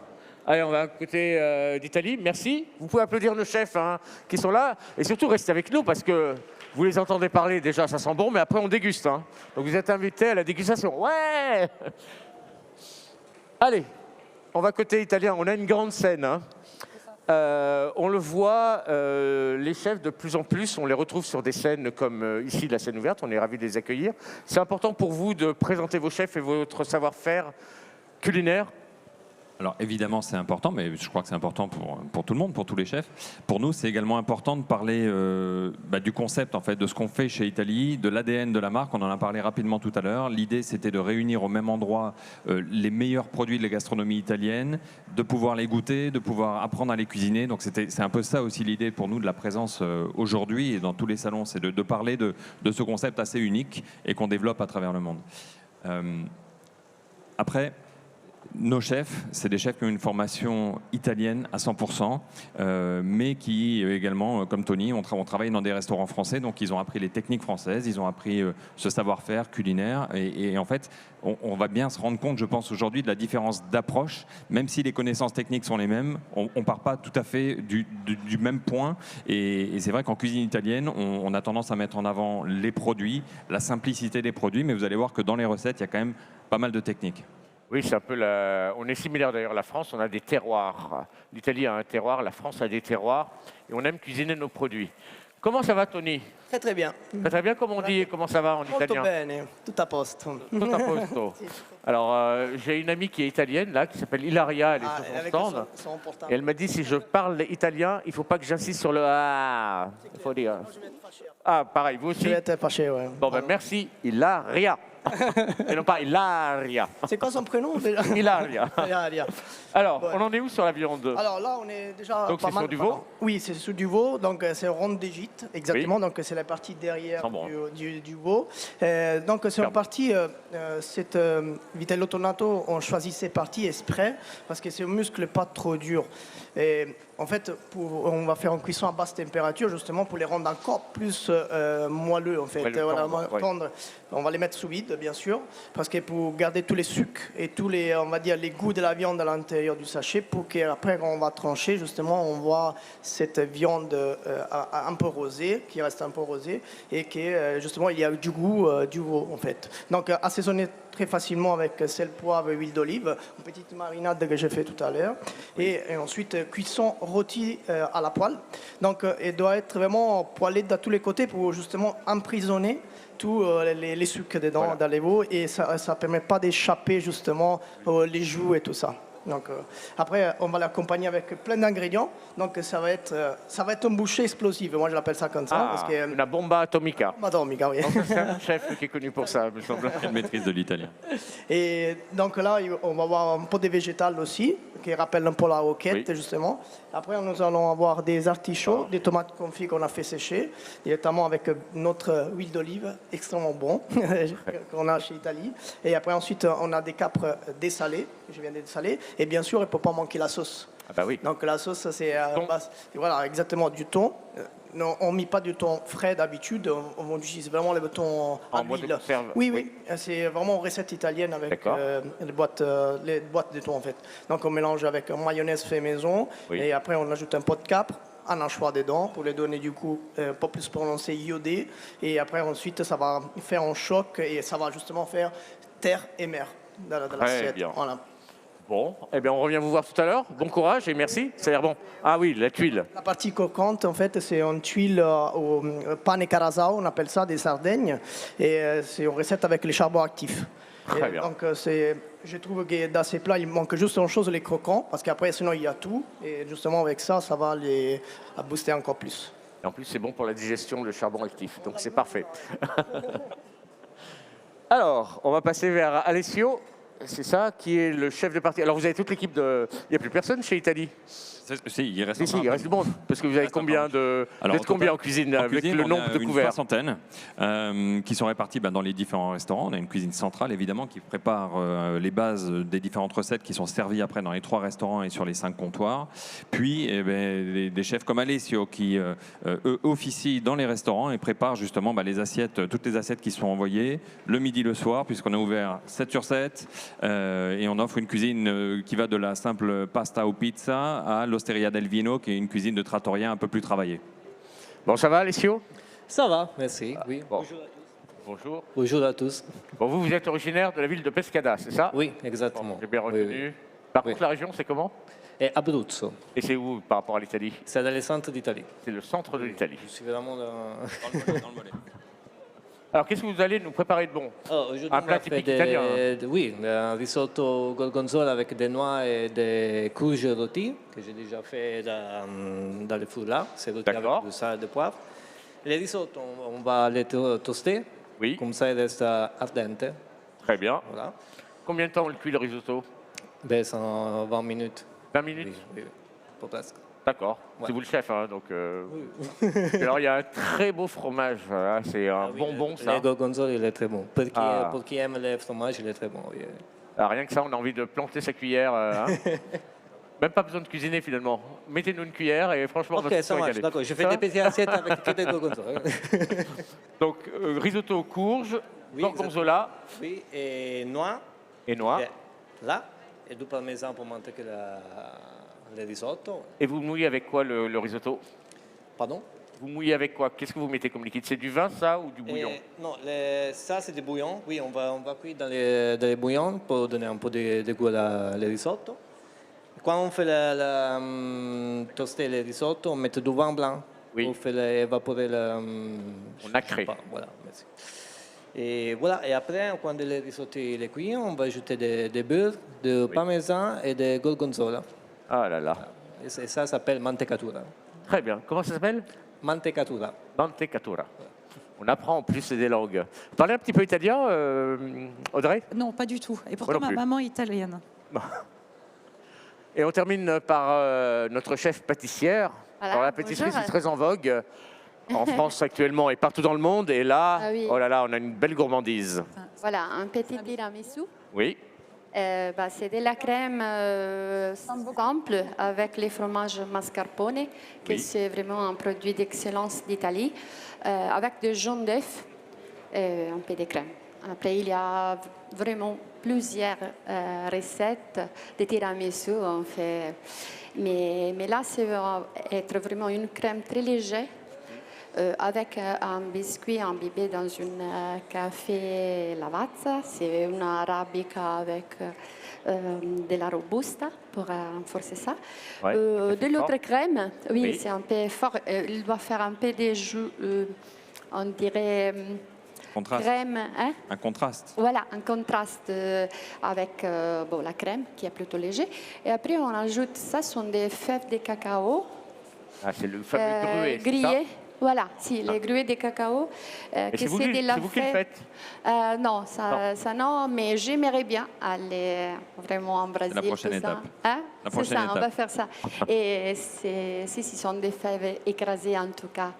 Speaker 1: Allez, on va à côté d'Italie. Merci. Vous pouvez applaudir nos chefs qui sont là. Et surtout, restez avec nous parce que vous les entendez parler. Déjà, ça sent bon, mais après, on déguste. Hein. Donc, vous êtes invités à la dégustation. Ouais! Allez, on va côté italien. On a une grande scène. Hein. On le voit, les chefs, de plus en plus, on les retrouve sur des scènes comme ici, la scène ouverte. On est ravis de les accueillir. C'est important pour vous de présenter vos chefs et votre savoir-faire culinaire?
Speaker 5: Alors évidemment c'est important, mais je crois que c'est important pour tout le monde, pour tous les chefs. Pour nous c'est également important de parler du concept en fait, de ce qu'on fait chez Italie, de l'ADN de la marque, on en a parlé rapidement tout à l'heure. L'idée c'était de réunir au même endroit les meilleurs produits de la gastronomie italienne, de pouvoir les goûter, de pouvoir apprendre à les cuisiner. Donc c'est un peu ça aussi l'idée pour nous de la présence aujourd'hui et dans tous les salons, c'est de parler de ce concept assez unique et qu'on développe à travers le monde. Après, Nos chefs, c'est des chefs qui ont une formation italienne à 100%, mais qui également, comme Tony, ont travaillé dans des restaurants français, donc ils ont appris les techniques françaises, ils ont appris ce savoir-faire culinaire, et en fait, on va bien se rendre compte, je pense, aujourd'hui de la différence d'approche, même si les connaissances techniques sont les mêmes, on ne part pas tout à fait du même point, et c'est vrai qu'en cuisine italienne, on a tendance à mettre en avant les produits, la simplicité des produits, mais vous allez voir que dans les recettes, il y a quand même pas mal de techniques.
Speaker 1: Oui, c'est un peu on est similaire d'ailleurs à la France, on a des terroirs. L'Italie a un terroir, la France a des terroirs, et on aime cuisiner nos produits. Comment ça va, Tony?
Speaker 8: Très très bien.
Speaker 1: Très bien, comme on dit, comment ça va en italien?
Speaker 8: Molto bene, tout à posto.
Speaker 1: Tout a posto. Alors, j'ai une amie qui est italienne, là, qui s'appelle Hilaria, elle est sur son stand. Et elle m'a dit, si je parle italien, il ne faut pas que j'insiste sur le « ah ». Il faut dire. Ah, pareil, vous aussi?
Speaker 8: Je vais être fâché, ouais.
Speaker 1: Bon, ben merci, Hilaria. Et non pas Hilaria.
Speaker 8: C'est quoi son prénom déjà?
Speaker 1: Hilaria.
Speaker 8: Hilaria.
Speaker 1: Alors,
Speaker 8: Ouais.
Speaker 1: on en est où sur la viande?
Speaker 8: Alors là, on est déjà
Speaker 1: Donc
Speaker 8: pas
Speaker 1: c'est
Speaker 8: mal.
Speaker 1: sur du veau?
Speaker 8: Oui, c'est sur du veau, donc c'est ronde d'Égypte, exactement.
Speaker 1: Oui.
Speaker 8: Donc c'est la partie derrière
Speaker 1: Sent bon.
Speaker 8: du veau. Donc c'est une partie, cette vitello tonato, on choisit ces parties exprès parce que c'est un muscle pas trop dur. Et en fait, on va faire une cuisson à basse température justement pour les rendre encore plus moelleux en fait.
Speaker 1: Ouais,
Speaker 8: Voilà,
Speaker 1: tendre, ouais.
Speaker 8: tendre. On va les mettre sous vide, bien sûr, parce que pour garder tous les sucres et tous les, on va dire, les goûts de la viande à l'intérieur du sachet, pour qu'après, quand on va trancher, justement, on voit cette viande un peu rosée, qui reste un peu rosée, et qui, justement, il y a du goût du veau, en fait. Donc, assaisonner très facilement avec sel, poivre et huile d'olive, une petite marinade que j'ai fait tout à l'heure, et ensuite cuisson rôti à la poêle. Donc, elle doit être vraiment poêlée de tous les côtés pour justement emprisonner tous les sucres dedans,
Speaker 1: Voilà.
Speaker 8: dans les veaux, et ça ne permet pas d'échapper justement les joues et tout ça. Donc, après, on va l'accompagner avec plein d'ingrédients. Donc, ça va être un boucher explosif. Moi, je l'appelle ça comme ça.
Speaker 1: Ah,
Speaker 8: parce que,
Speaker 1: una bomba atomica.
Speaker 8: Madame, oui.
Speaker 1: Donc, c'est un chef qui est connu pour ça, me semble.
Speaker 5: Une maîtrise de l'italien.
Speaker 8: Et donc là, on va avoir un peu de végétal aussi, qui rappelle un peu la roquette,
Speaker 1: Oui.
Speaker 8: justement. Après, nous allons avoir des artichauts, des tomates confits qu'on a fait sécher, directement avec notre huile d'olive, extrêmement bon, qu'on a chez Italie. Et après, ensuite, on a des capres dessalés, que je viens de dessaler. Et bien sûr, il ne peut pas manquer la sauce.
Speaker 1: Ah bah oui.
Speaker 8: Donc la sauce, c'est
Speaker 1: Thon.
Speaker 8: voilà, exactement du thon. Non, on ne met pas du thon frais d'habitude, on utilise vraiment le thon à
Speaker 1: En boîte de
Speaker 8: l'huile.
Speaker 1: conserve.
Speaker 8: Oui, c'est vraiment une recette italienne avec
Speaker 1: D'accord.
Speaker 8: les boîtes de thon en fait. Donc on mélange avec une mayonnaise fait maison,
Speaker 1: Oui.
Speaker 8: et après on ajoute un pot de capre, un anchois dedans pour lui donner du coup un peu plus prononcé iodé, et après ensuite ça va faire un choc et ça va justement faire terre et mer dans l'assiette.
Speaker 1: bien.
Speaker 8: Voilà.
Speaker 1: Bon, eh bien, on revient vous voir tout à l'heure. Bon courage et merci. Ça a l'air bon. Ah oui, la tuile.
Speaker 8: La partie croquante, en fait, c'est une tuile au pane carasau, on appelle ça, des Sardignes. Et c'est une recette avec les charbons actifs.
Speaker 1: Très
Speaker 8: Et
Speaker 1: bien.
Speaker 8: donc, je trouve que dans ces plats, il manque juste une chose, les croquants, parce qu'après, sinon, il y a tout. Et justement, avec ça, ça va les booster encore plus.
Speaker 1: Et en plus, c'est bon pour la digestion, le charbon actif. Donc, c'est parfait. Alors, on va passer vers Alessio. C'est ça, qui est le chef de partie. Alors, vous avez toute l'équipe de... Il n'y a plus personne chez Italie?
Speaker 5: Si, il reste
Speaker 1: Si, il reste du monde. Parce que vous avez combien de...
Speaker 5: Alors,
Speaker 1: vous êtes combien en cuisine, avec
Speaker 5: cuisine,
Speaker 1: le
Speaker 5: on
Speaker 1: nombre
Speaker 5: a
Speaker 1: de
Speaker 5: une
Speaker 1: couverts?
Speaker 5: soixantaine qui sont répartis dans les différents restaurants. On a une cuisine centrale, évidemment, qui prépare les bases des différentes recettes qui sont servies après dans les 3 restaurants et sur les 5 comptoirs. Puis, des chefs comme Alessio qui, eux, officient dans les restaurants et préparent justement les assiettes, toutes les assiettes qui sont envoyées le midi, le soir, puisqu'on a ouvert 7 sur 7 et on offre une cuisine qui va de la simple pasta ou pizza à l'Osteria del Vino, qui est une cuisine de trattoria un peu plus travaillée.
Speaker 1: Bon, ça va, Alessio?
Speaker 9: Ça va, merci. Oui.
Speaker 1: Bon. Bonjour.
Speaker 9: Bonjour à tous.
Speaker 1: Bon, vous êtes originaire de la ville de Pescada, c'est ça?
Speaker 9: Oui, exactement.
Speaker 1: J'ai bien retenu.
Speaker 9: Oui, oui.
Speaker 1: Par
Speaker 9: Oui.
Speaker 1: contre, la région, c'est comment?
Speaker 9: Et Abruzzo,
Speaker 1: Et c'est où par rapport à l'Italie?
Speaker 9: c'est dans le centre d'Italie.
Speaker 1: C'est le centre de l'Italie.
Speaker 9: Je suis vraiment dans...
Speaker 5: Dans le mollet.
Speaker 1: Alors, qu'est-ce que vous allez nous préparer de bon?
Speaker 9: Alors, aujourd'hui,
Speaker 1: Un
Speaker 9: on
Speaker 1: plat
Speaker 9: a fait
Speaker 1: typique italien,
Speaker 9: oui, un risotto gorgonzola avec des noix et des courges rôties, que j'ai déjà fait dans le four là. C'est rôti avec
Speaker 1: D'accord.
Speaker 9: du sel et du poivre. Les risottos, on va les toaster,
Speaker 1: Oui,
Speaker 9: comme ça il reste al dente.
Speaker 1: très bien.
Speaker 9: Voilà.
Speaker 1: Combien de temps on le cuit le risotto?
Speaker 9: Ben, c'est en 20 minutes.
Speaker 1: 20 minutes?
Speaker 9: Oui, pour presque.
Speaker 1: D'accord.
Speaker 9: Ouais.
Speaker 1: C'est vous le chef, hein, donc... Alors, il y a un très beau fromage, voilà, c'est un
Speaker 9: Ah oui,
Speaker 1: bonbon, ça.
Speaker 9: Le gorgonzola, il est très bon.
Speaker 1: Ah.
Speaker 9: Pour qui aime le fromage, il est très bon. Oui.
Speaker 1: Alors, rien que ça, on a envie de planter sa cuillère. Hein. Même pas besoin de cuisiner finalement. Mettez-nous une cuillère et franchement, on va
Speaker 9: Ok, ça marche, d'accord. Je fais des petites assiettes avec des gorgonzola.
Speaker 1: Donc, risotto aux courges,
Speaker 9: Oui,
Speaker 1: gorgonzola
Speaker 9: Oui, et noix.
Speaker 1: et noix.
Speaker 9: Là, et du parmesan pour monter le risotto.
Speaker 1: Et vous mouillez avec quoi le risotto?
Speaker 9: Pardon?
Speaker 1: Vous mouillez avec quoi? Qu'est-ce que vous mettez comme liquide? C'est du vin, ça, ou du bouillon?
Speaker 9: Non, ça c'est du bouillon. Oui, on va cuire dans les bouillons pour donner un peu de goût au risotto. Quand on fait toaster le risotto, on met du vin blanc.
Speaker 1: Oui.
Speaker 9: On fait évaporer le...
Speaker 1: On a créé.
Speaker 9: Voilà, merci. Et voilà, et après, quand le risotto est cuit, on va ajouter des beurre, du parmesan et des gorgonzola.
Speaker 1: Ah là là.
Speaker 9: Et ça s'appelle mantecatura.
Speaker 1: Très bien. Comment ça s'appelle?
Speaker 9: Mantecatura.
Speaker 1: Mantecatura. On apprend en plus des langues. Vous parlez un petit peu italien, Audrey?
Speaker 4: Non, pas du tout. Et pourtant,
Speaker 1: non
Speaker 4: ma
Speaker 1: plus.
Speaker 4: maman est italienne.
Speaker 1: Et on termine par notre chef pâtissière.
Speaker 6: Voilà,
Speaker 1: Alors la pâtisserie,
Speaker 6: bonjour.
Speaker 1: c'est très en vogue en France actuellement et partout dans le monde. Et là,
Speaker 6: Ah oui.
Speaker 1: oh là là, on a une belle gourmandise.
Speaker 6: Voilà, un petit tiramisu.
Speaker 1: Oui,
Speaker 6: C'est de la crème simple avec les fromages mascarpone, qui
Speaker 1: Oui.
Speaker 6: c'est vraiment un produit d'excellence d'Italie, avec des jaunes d'œufs et un peu de crème. Après, il y a vraiment plusieurs recettes de tiramisu. On fait. Mais là, ça va être vraiment une crème très légère avec un biscuit imbibé dans un café Lavazza. C'est une arabica avec de la robusta pour renforcer ça.
Speaker 1: Ouais,
Speaker 6: De
Speaker 1: c'est
Speaker 6: l'autre
Speaker 1: fort.
Speaker 6: crème, oui,
Speaker 1: Oui.
Speaker 6: c'est un peu fort. Il doit faire un peu de jus, on dirait
Speaker 5: Contraste.
Speaker 6: crème. Hein?
Speaker 5: Un contraste.
Speaker 6: Voilà, un contraste avec la crème qui est plutôt léger. Et après, on ajoute, ça sont des fèves de cacao
Speaker 1: ah, c'est le fameux gruet, c'est ça?
Speaker 6: grillées. Voilà, si, les gruets de cacao.
Speaker 1: Et c'est vous qui le faites?
Speaker 6: Non, ça non, mais j'aimerais bien aller vraiment en Brésil.
Speaker 5: la prochaine
Speaker 6: tout ça.
Speaker 5: étape.
Speaker 6: Hein?
Speaker 5: La
Speaker 6: C'est
Speaker 5: prochaine
Speaker 6: ça, on va
Speaker 5: étape.
Speaker 6: faire ça. Et si, ce sont des fèves écrasées en tout cas.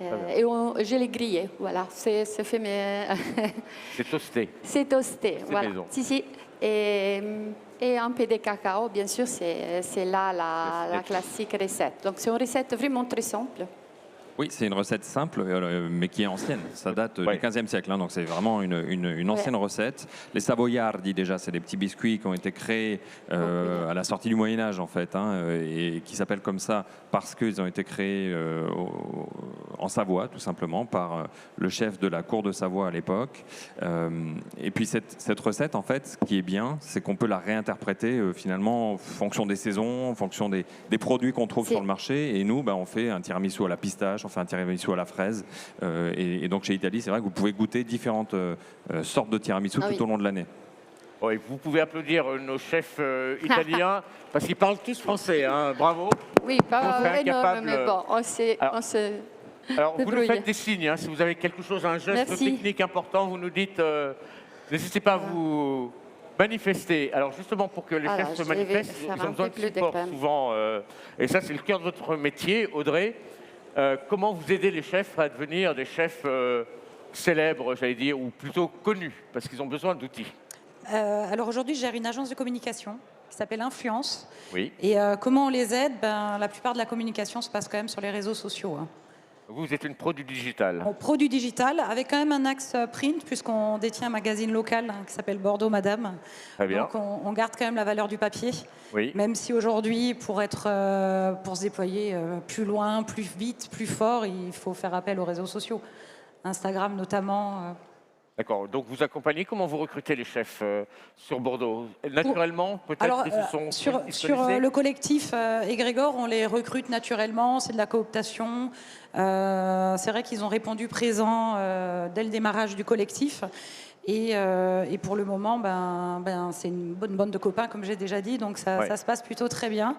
Speaker 6: Et je les grillées, voilà. C'est fait, mais
Speaker 1: C'est toasté.
Speaker 6: c'est toasté,
Speaker 1: C'est
Speaker 6: voilà.
Speaker 1: maison.
Speaker 6: Si. Et un peu de cacao, bien sûr, c'est là la classique recette. Donc c'est une recette vraiment très simple.
Speaker 5: Oui, c'est une recette simple, mais qui est ancienne. Ça date
Speaker 1: Ouais.
Speaker 5: du XVe siècle, hein, donc c'est vraiment une ancienne recette. Les savoiardi, déjà, c'est des petits biscuits qui ont été créés à la sortie du Moyen-Âge, en fait, hein, et qui s'appellent comme ça parce qu'ils ont été créés en Savoie, tout simplement, par le chef de la cour de Savoie à l'époque. Et puis cette recette, en fait, ce qui est bien, c'est qu'on peut la réinterpréter finalement en fonction des saisons, en fonction des produits qu'on trouve sur le marché. Et nous, on fait un tiramisu à la pistache, on fait un tiramisu à la fraise. Et donc chez Italie, c'est vrai que vous pouvez goûter différentes sortes de tiramisu tout au long de l'année.
Speaker 1: Oh, et vous pouvez applaudir nos chefs italiens parce qu'ils parlent tous français. Hein. Bravo.
Speaker 6: Oui,
Speaker 1: On
Speaker 6: pas
Speaker 1: serait
Speaker 6: énorme,
Speaker 1: incapable-
Speaker 6: mais bon, on se...
Speaker 1: Alors, vous nous
Speaker 6: débrouille.
Speaker 1: faites des signes. Hein. Si vous avez quelque chose, un geste
Speaker 6: Merci.
Speaker 1: technique important, vous nous dites. N'hésitez pas à vous manifester. Alors, justement, pour que les
Speaker 6: Alors,
Speaker 1: chefs se
Speaker 6: je vais
Speaker 1: manifestent,
Speaker 6: faire
Speaker 1: ils
Speaker 6: un
Speaker 1: ont besoin
Speaker 6: peu
Speaker 1: de
Speaker 6: plus de
Speaker 1: support
Speaker 6: crème.
Speaker 1: souvent. Et ça, c'est le cœur de votre métier, Audrey. Comment vous aidez les chefs à devenir des chefs célèbres, j'allais dire, ou plutôt connus, parce qu'ils ont besoin d'outils?
Speaker 4: Alors aujourd'hui, je gère une agence de communication qui s'appelle Influence.
Speaker 1: Oui.
Speaker 4: Et comment on les aide? La plupart de la communication se passe quand même sur les réseaux sociaux. Hein.
Speaker 1: Vous êtes une pro du digital.
Speaker 4: On produit digital avec quand même un axe print puisqu'on détient un magazine local qui s'appelle Bordeaux Madame.
Speaker 1: Très bien.
Speaker 4: Donc on garde quand même la valeur du papier.
Speaker 1: Oui.
Speaker 4: Même si aujourd'hui, pour se déployer plus loin, plus vite, plus fort, il faut faire appel aux réseaux sociaux. Instagram notamment.
Speaker 1: D'accord. Donc vous accompagnez, comment vous recrutez les chefs sur Bordeaux? Naturellement, peut-être
Speaker 4: Alors,
Speaker 1: ils se sont
Speaker 4: sur
Speaker 1: ils se connaissaient
Speaker 4: le collectif Égrégore, on les recrute naturellement, c'est de la cooptation. C'est vrai qu'ils ont répondu présent dès le démarrage du collectif. Et pour le moment, c'est une bonne bande de copains, comme j'ai déjà dit, donc ça se passe plutôt très bien.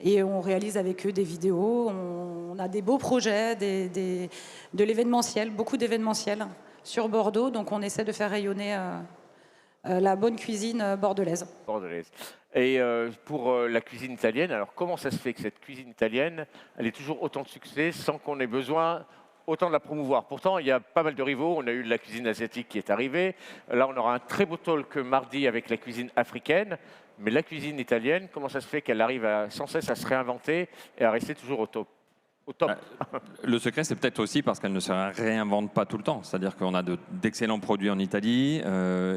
Speaker 4: Et on réalise avec eux des vidéos, on a des beaux projets, de l'événementiel, beaucoup d'événementiel sur Bordeaux, donc on essaie de faire rayonner la bonne cuisine bordelaise.
Speaker 1: bordelaise. Et pour la cuisine italienne, alors comment ça se fait que cette cuisine italienne, elle ait toujours autant de succès sans qu'on ait besoin autant de la promouvoir. Pourtant, il y a pas mal de rivaux. On a eu de la cuisine asiatique qui est arrivée. Là, on aura un très beau talk mardi avec la cuisine africaine. Mais la cuisine italienne, comment ça se fait qu'elle arrive sans cesse à se réinventer et à rester toujours au top?
Speaker 5: Le secret, c'est peut-être aussi parce qu'elle ne se réinvente pas tout le temps. C'est-à-dire qu'on a d'excellents produits en Italie.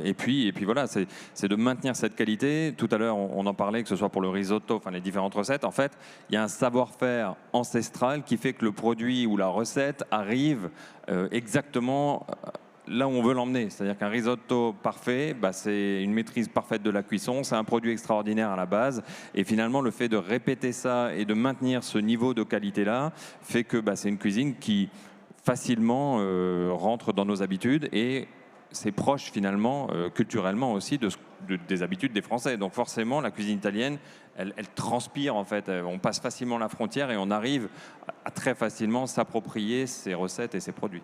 Speaker 5: Et puis voilà, c'est de maintenir cette qualité. Tout à l'heure, on en parlait, que ce soit pour le risotto, enfin les différentes recettes. En fait, il y a un savoir-faire ancestral qui fait que le produit ou la recette arrive exactement là où on veut l'emmener. C'est-à-dire qu'un risotto parfait, c'est une maîtrise parfaite de la cuisson, c'est un produit extraordinaire à la base. Et finalement, le fait de répéter ça et de maintenir ce niveau de qualité-là fait que c'est une cuisine qui facilement rentre dans nos habitudes et c'est proche finalement, culturellement aussi, des habitudes des Français. Donc forcément, la cuisine italienne, elle transpire en fait. On passe facilement la frontière et on arrive à très facilement s'approprier ses recettes et ses produits.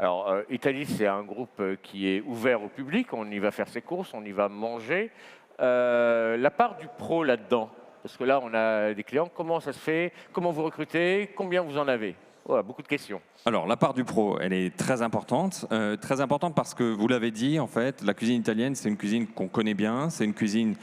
Speaker 1: Alors, Italie, c'est un groupe qui est ouvert au public. On y va faire ses courses, on y va manger. La part du pro là-dedans, parce que là, on a des clients. Comment ça se fait? Comment vous recrutez? Combien vous en avez? Voilà, beaucoup de questions.
Speaker 5: Alors, la part du pro, elle est très importante parce que, vous l'avez dit, en fait, la cuisine italienne, c'est une cuisine qu'on connaît bien, c'est une cuisine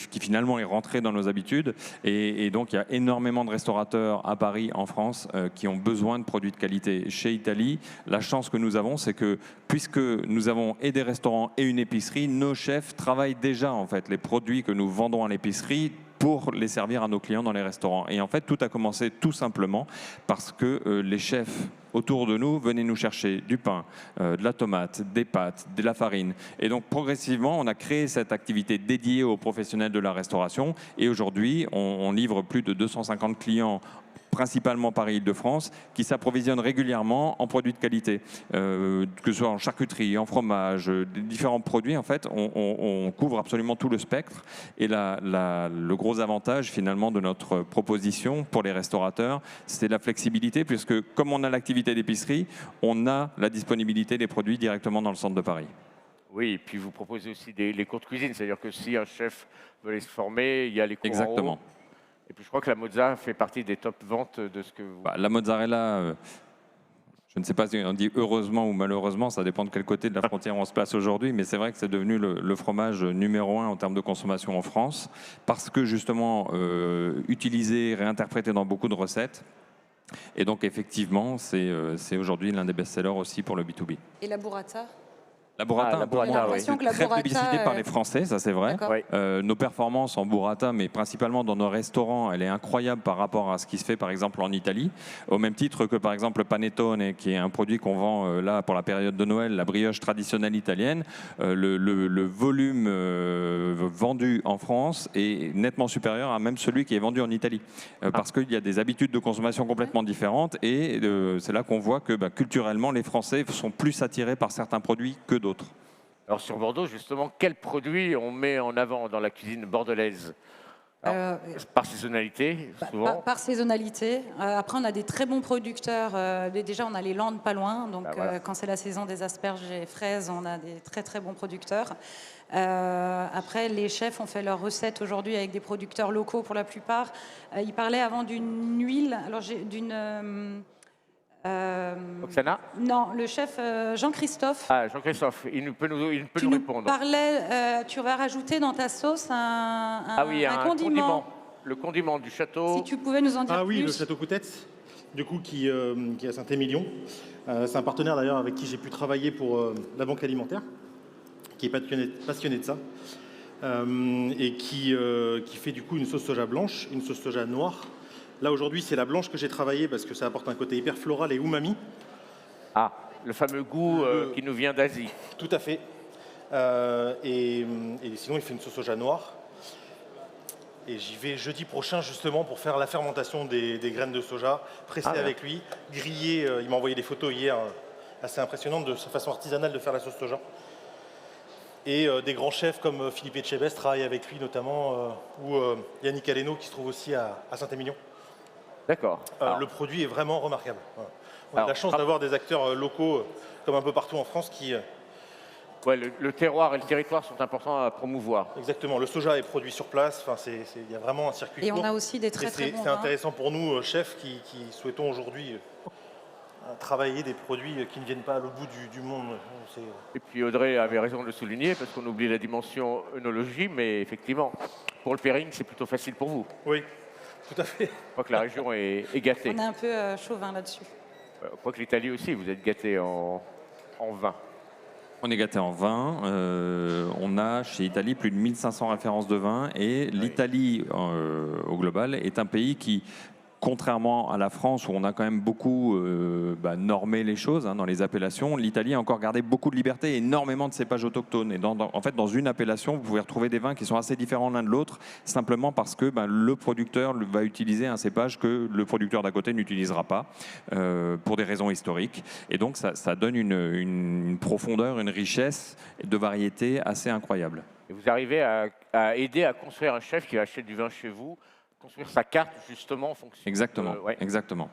Speaker 5: qui finalement est rentrée dans nos habitudes. Et donc, il y a énormément de restaurateurs à Paris, en France, qui ont besoin de produits de qualité. Chez Italie, la chance que nous avons, c'est que, puisque nous avons et des restaurants et une épicerie, nos chefs travaillent déjà, en fait, les produits que nous vendons à l'épicerie pour les servir à nos clients dans les restaurants. Et en fait, tout a commencé tout simplement parce que les chefs autour de nous venaient nous chercher du pain, de la tomate, des pâtes, de la farine. Et donc, progressivement, on a créé cette activité dédiée aux professionnels de la restauration. Et aujourd'hui, on livre plus de 250 clients principalement par Île-de-France, qui s'approvisionnent régulièrement en produits de qualité, que ce soit en charcuterie, en fromage, différents produits. En fait, on couvre absolument tout le spectre. Et le gros avantage finalement de notre proposition pour les restaurateurs, c'est la flexibilité, puisque comme on a l'activité d'épicerie, on a la disponibilité des produits directement dans le centre de Paris.
Speaker 1: Oui, et puis vous proposez aussi les cours de cuisine, c'est-à-dire que si un chef veut aller se former, il y a les cours
Speaker 5: Exactement.
Speaker 1: en haut. Et puis je crois que la mozza fait partie des top ventes de ce que vous...
Speaker 5: La mozzarella, je ne sais pas si on dit heureusement ou malheureusement, ça dépend de quel côté de la frontière on se place aujourd'hui, mais c'est vrai que c'est devenu le fromage numéro 1 en termes de consommation en France, parce que justement utilisé, réinterprété dans beaucoup de recettes. Et donc effectivement, c'est aujourd'hui l'un des best-sellers aussi pour le B2B.
Speaker 4: Et la burrata?
Speaker 5: La burrata, très plébiscitée par les Français, ça c'est vrai. Nos performances en burrata, mais principalement dans nos restaurants, elle est incroyable par rapport à ce qui se fait par exemple en Italie. Au même titre que par exemple le panettone, qui est un produit qu'on vend là pour la période de Noël, la brioche traditionnelle italienne. Le volume vendu en France est nettement supérieur à même celui qui est vendu en Italie. Parce qu'il y a des habitudes de consommation complètement différentes et c'est là qu'on voit que culturellement les Français sont plus attirés par certains produits que d'autres.
Speaker 1: Alors sur Bordeaux, justement, quels produits on met en avant dans la cuisine bordelaise? Par saisonnalité, souvent.
Speaker 4: Par saisonnalité. Après, on a des très bons producteurs. Déjà, on a les Landes pas loin. Donc, voilà. Quand c'est la saison des asperges et fraises, on a des très très bons producteurs. Après, les chefs ont fait leurs recettes aujourd'hui avec des producteurs locaux pour la plupart. Ils parlaient avant d'une huile. Alors, d'une...
Speaker 1: Oksana?
Speaker 4: Non, le chef Jean-Christophe.
Speaker 1: Ah, Jean-Christophe, il peut nous répondre.
Speaker 4: Tu vas rajouter dans ta sauce un
Speaker 1: condiment. Le condiment du château.
Speaker 4: Si tu pouvais nous en dire plus.
Speaker 3: Ah oui, le château Coutette, du coup, qui est à Saint-Émilion. C'est un partenaire d'ailleurs avec qui j'ai pu travailler pour la Banque Alimentaire, qui est passionné de ça, et qui fait du coup une sauce soja blanche, une sauce soja noire. Là, aujourd'hui, c'est la blanche que j'ai travaillée parce que ça apporte un côté hyper floral et umami.
Speaker 1: Ah, le fameux goût qui nous vient d'Asie.
Speaker 3: Tout à fait. Et sinon, il fait une sauce soja noire. Et j'y vais jeudi prochain, justement, pour faire la fermentation des graines de soja, pressées avec lui, grillées. Il m'a envoyé des photos hier, assez impressionnantes, de sa façon artisanale de faire la sauce soja. Et des grands chefs comme Philippe Etchebest travaillent avec lui, notamment, ou Yannick Aleno, qui se trouve aussi à Saint-Émilion.
Speaker 1: D'accord.
Speaker 3: Le produit est vraiment remarquable. Voilà. On a la chance d'avoir des acteurs locaux, comme un peu partout en France, qui...
Speaker 1: Ouais, le terroir et le territoire sont importants à promouvoir.
Speaker 3: Exactement. Le soja est produit sur place. Enfin, il y a vraiment un circuit.
Speaker 4: Et on a aussi des très bons
Speaker 3: C'est intéressant pour nous, chefs, qui souhaitons aujourd'hui travailler des produits qui ne viennent pas à l'autre bout du monde.
Speaker 1: Et puis Audrey avait raison de le souligner, parce qu'on oublie la dimension œnologie, mais effectivement, pour le pairing, c'est plutôt facile pour vous.
Speaker 3: Oui, tout à fait.
Speaker 1: Je crois que la région est gâtée.
Speaker 4: On est un peu chauvin là-dessus.
Speaker 1: Je crois que l'Italie aussi, vous êtes gâté en vin.
Speaker 5: On est gâté en vin. On a chez Italie plus de 1500 références de vin. Et l'Italie, au global, est un pays qui, contrairement à la France, où on a quand même beaucoup normé les choses dans les appellations, l'Italie a encore gardé beaucoup de liberté et énormément de cépages autochtones. Et en fait, dans une appellation, vous pouvez retrouver des vins qui sont assez différents l'un de l'autre, simplement parce que le producteur va utiliser un cépage que le producteur d'à côté n'utilisera pas, pour des raisons historiques. Et donc, ça donne une profondeur, une richesse de variété assez incroyable.
Speaker 1: Et vous arrivez à aider à construire un chef qui va acheter du vin chez vous, construire sa carte justement en fonction.
Speaker 5: Exactement, exactement.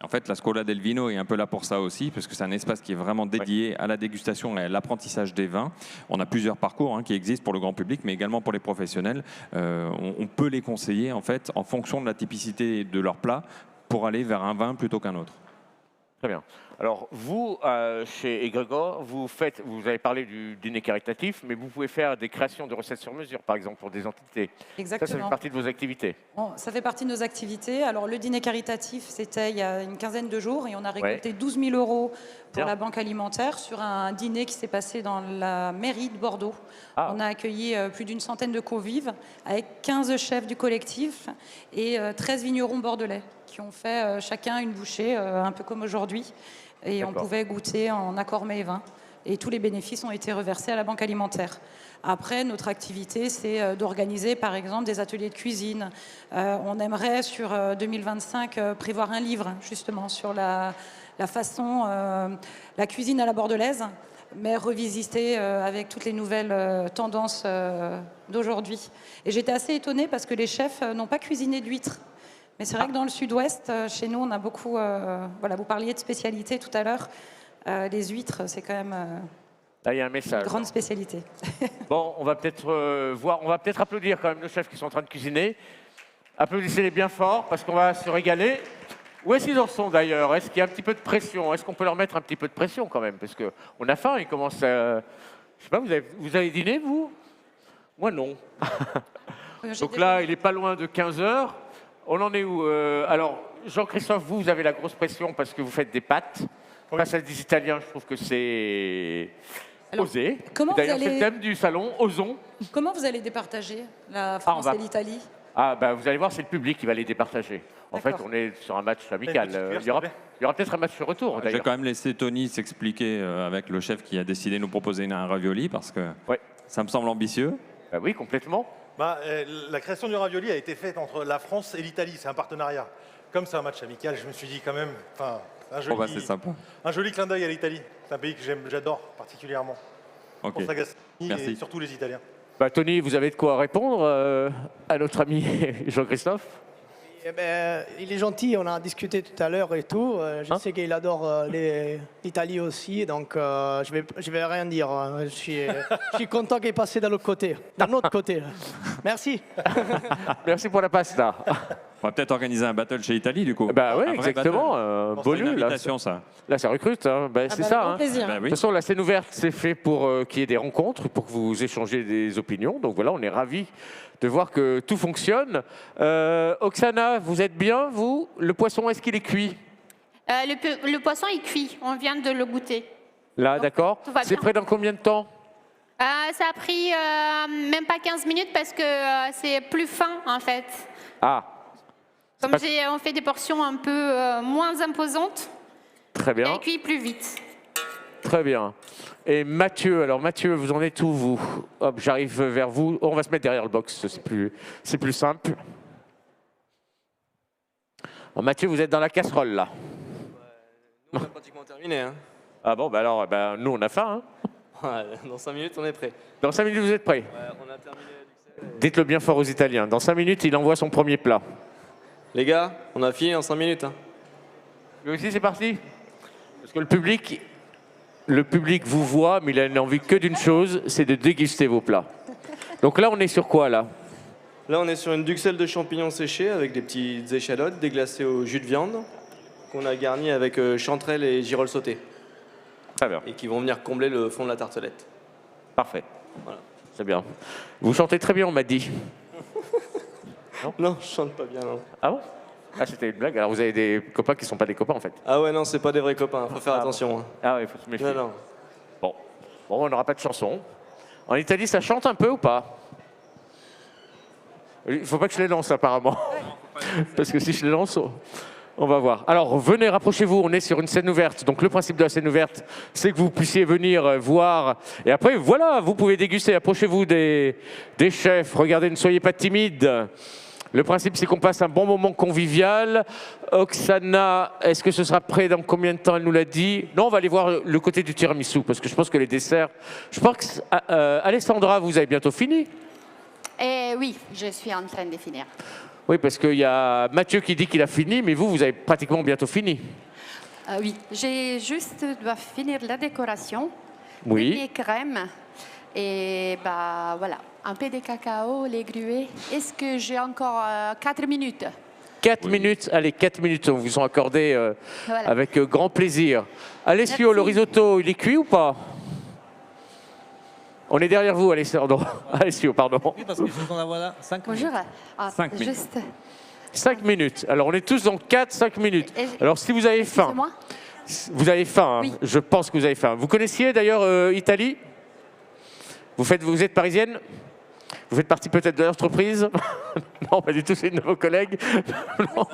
Speaker 5: En fait, la Scuola del Vino est un peu là pour ça aussi, parce que c'est un espace qui est vraiment dédié à la dégustation et à l'apprentissage des vins. On a plusieurs parcours qui existent pour le grand public, mais également pour les professionnels. On peut les conseiller en fait en fonction de la typicité de leur plat pour aller vers un vin plutôt qu'un autre.
Speaker 1: Très bien. Alors, vous, chez Egregor, vous avez parlé du dîner caritatif, mais vous pouvez faire des créations de recettes sur mesure, par exemple, pour des entités.
Speaker 4: Exactement.
Speaker 1: Ça fait partie de vos activités.
Speaker 4: Bon, ça fait partie de nos activités. Alors, le dîner caritatif, c'était il y a une quinzaine de jours, et on a récolté 12 000 € pour la Banque alimentaire sur un dîner qui s'est passé dans la mairie de Bordeaux. On a accueilli plus d'une centaine de convives, avec 15 chefs du collectif et 13 vignerons bordelais, qui ont fait chacun une bouchée, un peu comme aujourd'hui. Et on pouvait goûter en accord mets et vin. Et tous les bénéfices ont été reversés à la Banque alimentaire. Après, notre activité, c'est d'organiser, par exemple, des ateliers de cuisine. On aimerait, sur 2025, prévoir un livre, justement, sur la façon, la cuisine à la bordelaise, mais revisiter avec toutes les nouvelles tendances d'aujourd'hui. Et j'étais assez étonnée parce que les chefs n'ont pas cuisiné d'huîtres. Mais c'est vrai que dans le sud-ouest, chez nous, on a beaucoup... voilà, vous parliez de spécialité tout à l'heure. Les huîtres, c'est quand même
Speaker 1: là, il y a un message.
Speaker 4: Une grande spécialité.
Speaker 1: Bon, on va peut-être voir, on va peut-être applaudir quand même nos chefs qui sont en train de cuisiner. Applaudissez-les bien fort parce qu'on va se régaler. Où est-ce qu'ils en sont d'ailleurs? Est-ce qu'il y a un petit peu de pression? Est-ce qu'on peut leur mettre un petit peu de pression quand même? Parce qu'on a faim, ils commencent à... Je sais pas, vous avez dîné, vous? Moi, non. Donc là, il n'est pas loin de 15 h. On en est où? Alors, Jean-Christophe, vous avez la grosse pression parce que vous faites des pâtes. Face à des Italiens, je trouve que c'est osé. D'ailleurs, c'est le thème du salon, osons.
Speaker 4: Comment vous allez départager la France et l'Italie?
Speaker 1: Vous allez voir, c'est le public qui va les départager. En fait, on est sur un match amical. Il y aura peut-être un match de retour, d'ailleurs.
Speaker 5: Je vais quand même laisser Tony s'expliquer avec le chef qui a décidé de nous proposer un ravioli, parce que ça me semble ambitieux.
Speaker 1: Oui, complètement.
Speaker 3: La création du ravioli a été faite entre la France et l'Italie, c'est un partenariat. Comme c'est un match amical, je me suis dit quand même, un joli clin d'œil à l'Italie. C'est un pays que j'adore particulièrement. Pour sa gastronomie et surtout les Italiens.
Speaker 1: Tony, vous avez de quoi répondre à notre ami Jean-Christophe?
Speaker 8: Il est gentil, on a discuté tout à l'heure et tout. Je sais qu'il adore l'Italie aussi, donc je vais rien dire. Je suis content qu'il est passé de l'autre côté, d'un autre côté. Merci.
Speaker 1: Merci pour la pasta.
Speaker 5: On va peut-être organiser un battle chez Italie, du coup.
Speaker 1: Oui, exactement.
Speaker 5: Bonne invitation, ça.
Speaker 1: Là, ça recrute. C'est ça.
Speaker 4: Plaisir.
Speaker 1: De toute façon, la scène ouverte, c'est fait pour qu'il y ait des rencontres, pour que vous échangez des opinions. Donc voilà, on est ravis de voir que tout fonctionne. Oksana, vous êtes bien, vous? Le poisson, est-ce qu'il est cuit?
Speaker 2: Le poisson est cuit. On vient de le goûter.
Speaker 1: Là, d'accord. C'est prêt dans combien de temps?
Speaker 2: Ça a pris même pas 15 minutes parce que c'est plus fin, en fait. Comme on fait des portions un peu moins imposantes,
Speaker 1: très bien.
Speaker 2: Et cuit plus vite.
Speaker 1: Très bien. Et Mathieu, alors Mathieu, vous en êtes où, vous? Hop, j'arrive vers vous. On va se mettre derrière le box, c'est plus simple. Alors, Mathieu, vous êtes dans la casserole, là.
Speaker 7: Nous, on a pratiquement terminé. Hein.
Speaker 1: Ah bon, alors, nous, on a faim. Hein.
Speaker 7: Dans 5 minutes, on est prêt.
Speaker 1: Dans 5 minutes, vous êtes prêts?
Speaker 7: On a terminé.
Speaker 1: Dites-le bien fort aux Italiens. Dans 5 minutes, il envoie son premier plat.
Speaker 7: Les gars, on a fini en 5 minutes. Hein.
Speaker 1: Lui aussi, c'est parti. Parce que le public vous voit, mais il n'a envie que d'une chose, c'est de déguster vos plats. Donc là, on est sur quoi, là?
Speaker 7: Là, on est sur une duxelle de champignons séchés avec des petites échalotes déglacées au jus de viande. qu'on a garni avec chanterelle et girolles sautées.
Speaker 1: Très bien.
Speaker 7: Et qui vont venir combler le fond de la tartelette.
Speaker 1: Parfait.
Speaker 7: Voilà.
Speaker 1: C'est bien. Vous chantez très bien, on m'a dit.
Speaker 7: Non, je chante pas bien, non.
Speaker 1: Ah bon? Ah, c'était une blague. Alors vous avez des copains qui ne sont pas des copains en fait.
Speaker 7: Ah ouais, non, c'est pas des vrais copains, faut faire attention. Hein.
Speaker 1: Ah ouais, il faut se méfier.
Speaker 7: Non, non.
Speaker 1: Bon, on n'aura pas de chanson. En Italie, ça chante un peu ou pas? Il ne faut pas que je les lance apparemment. Parce que si je les lance, on va voir. Alors, venez, rapprochez-vous, on est sur une scène ouverte. Donc, le principe de la scène ouverte, c'est que vous puissiez venir voir. Et après, voilà, vous pouvez déguster. Approchez-vous des chefs. Regardez, ne soyez pas timides. Le principe, c'est qu'on passe un bon moment convivial. Oksana, est-ce que ce sera prêt dans combien de temps? Elle nous l'a dit. Non, on va aller voir le côté du tiramisu, parce que je pense que les desserts... Je pense que, Alessandra, vous avez bientôt fini?
Speaker 2: Oui, je suis en train de finir.
Speaker 1: Oui, parce qu'il y a Mathieu qui dit qu'il a fini, mais vous avez pratiquement bientôt fini.
Speaker 6: Oui, j'ai juste dois finir la décoration.
Speaker 1: Oui.
Speaker 6: Les crèmes. Et bah voilà, un peu de cacao, les gruets. Est-ce que j'ai encore 4 minutes?
Speaker 1: 4 minutes, allez, 4 minutes, on vous ont accordé
Speaker 6: Voilà.
Speaker 1: avec grand plaisir. Alessio, le risotto, il est cuit ou pas? On est derrière vous, Alessandro. Alessio, pardon.
Speaker 9: Oui, parce que je suis en voilà 5 minutes.
Speaker 6: Bonjour. Ah,
Speaker 5: 5 minutes.
Speaker 6: juste...
Speaker 1: 5 minutes. Alors, on est tous dans 4-5 minutes. Alors, si vous avez faim,
Speaker 6: Excusez-moi.
Speaker 1: vous avez faim, hein.
Speaker 6: Oui.
Speaker 1: Je pense que vous avez faim. Vous connaissiez d'ailleurs Italie? Vous êtes parisienne? Vous faites partie peut-être de l'entreprise? Non, pas du tout, c'est une de vos collègues. Non.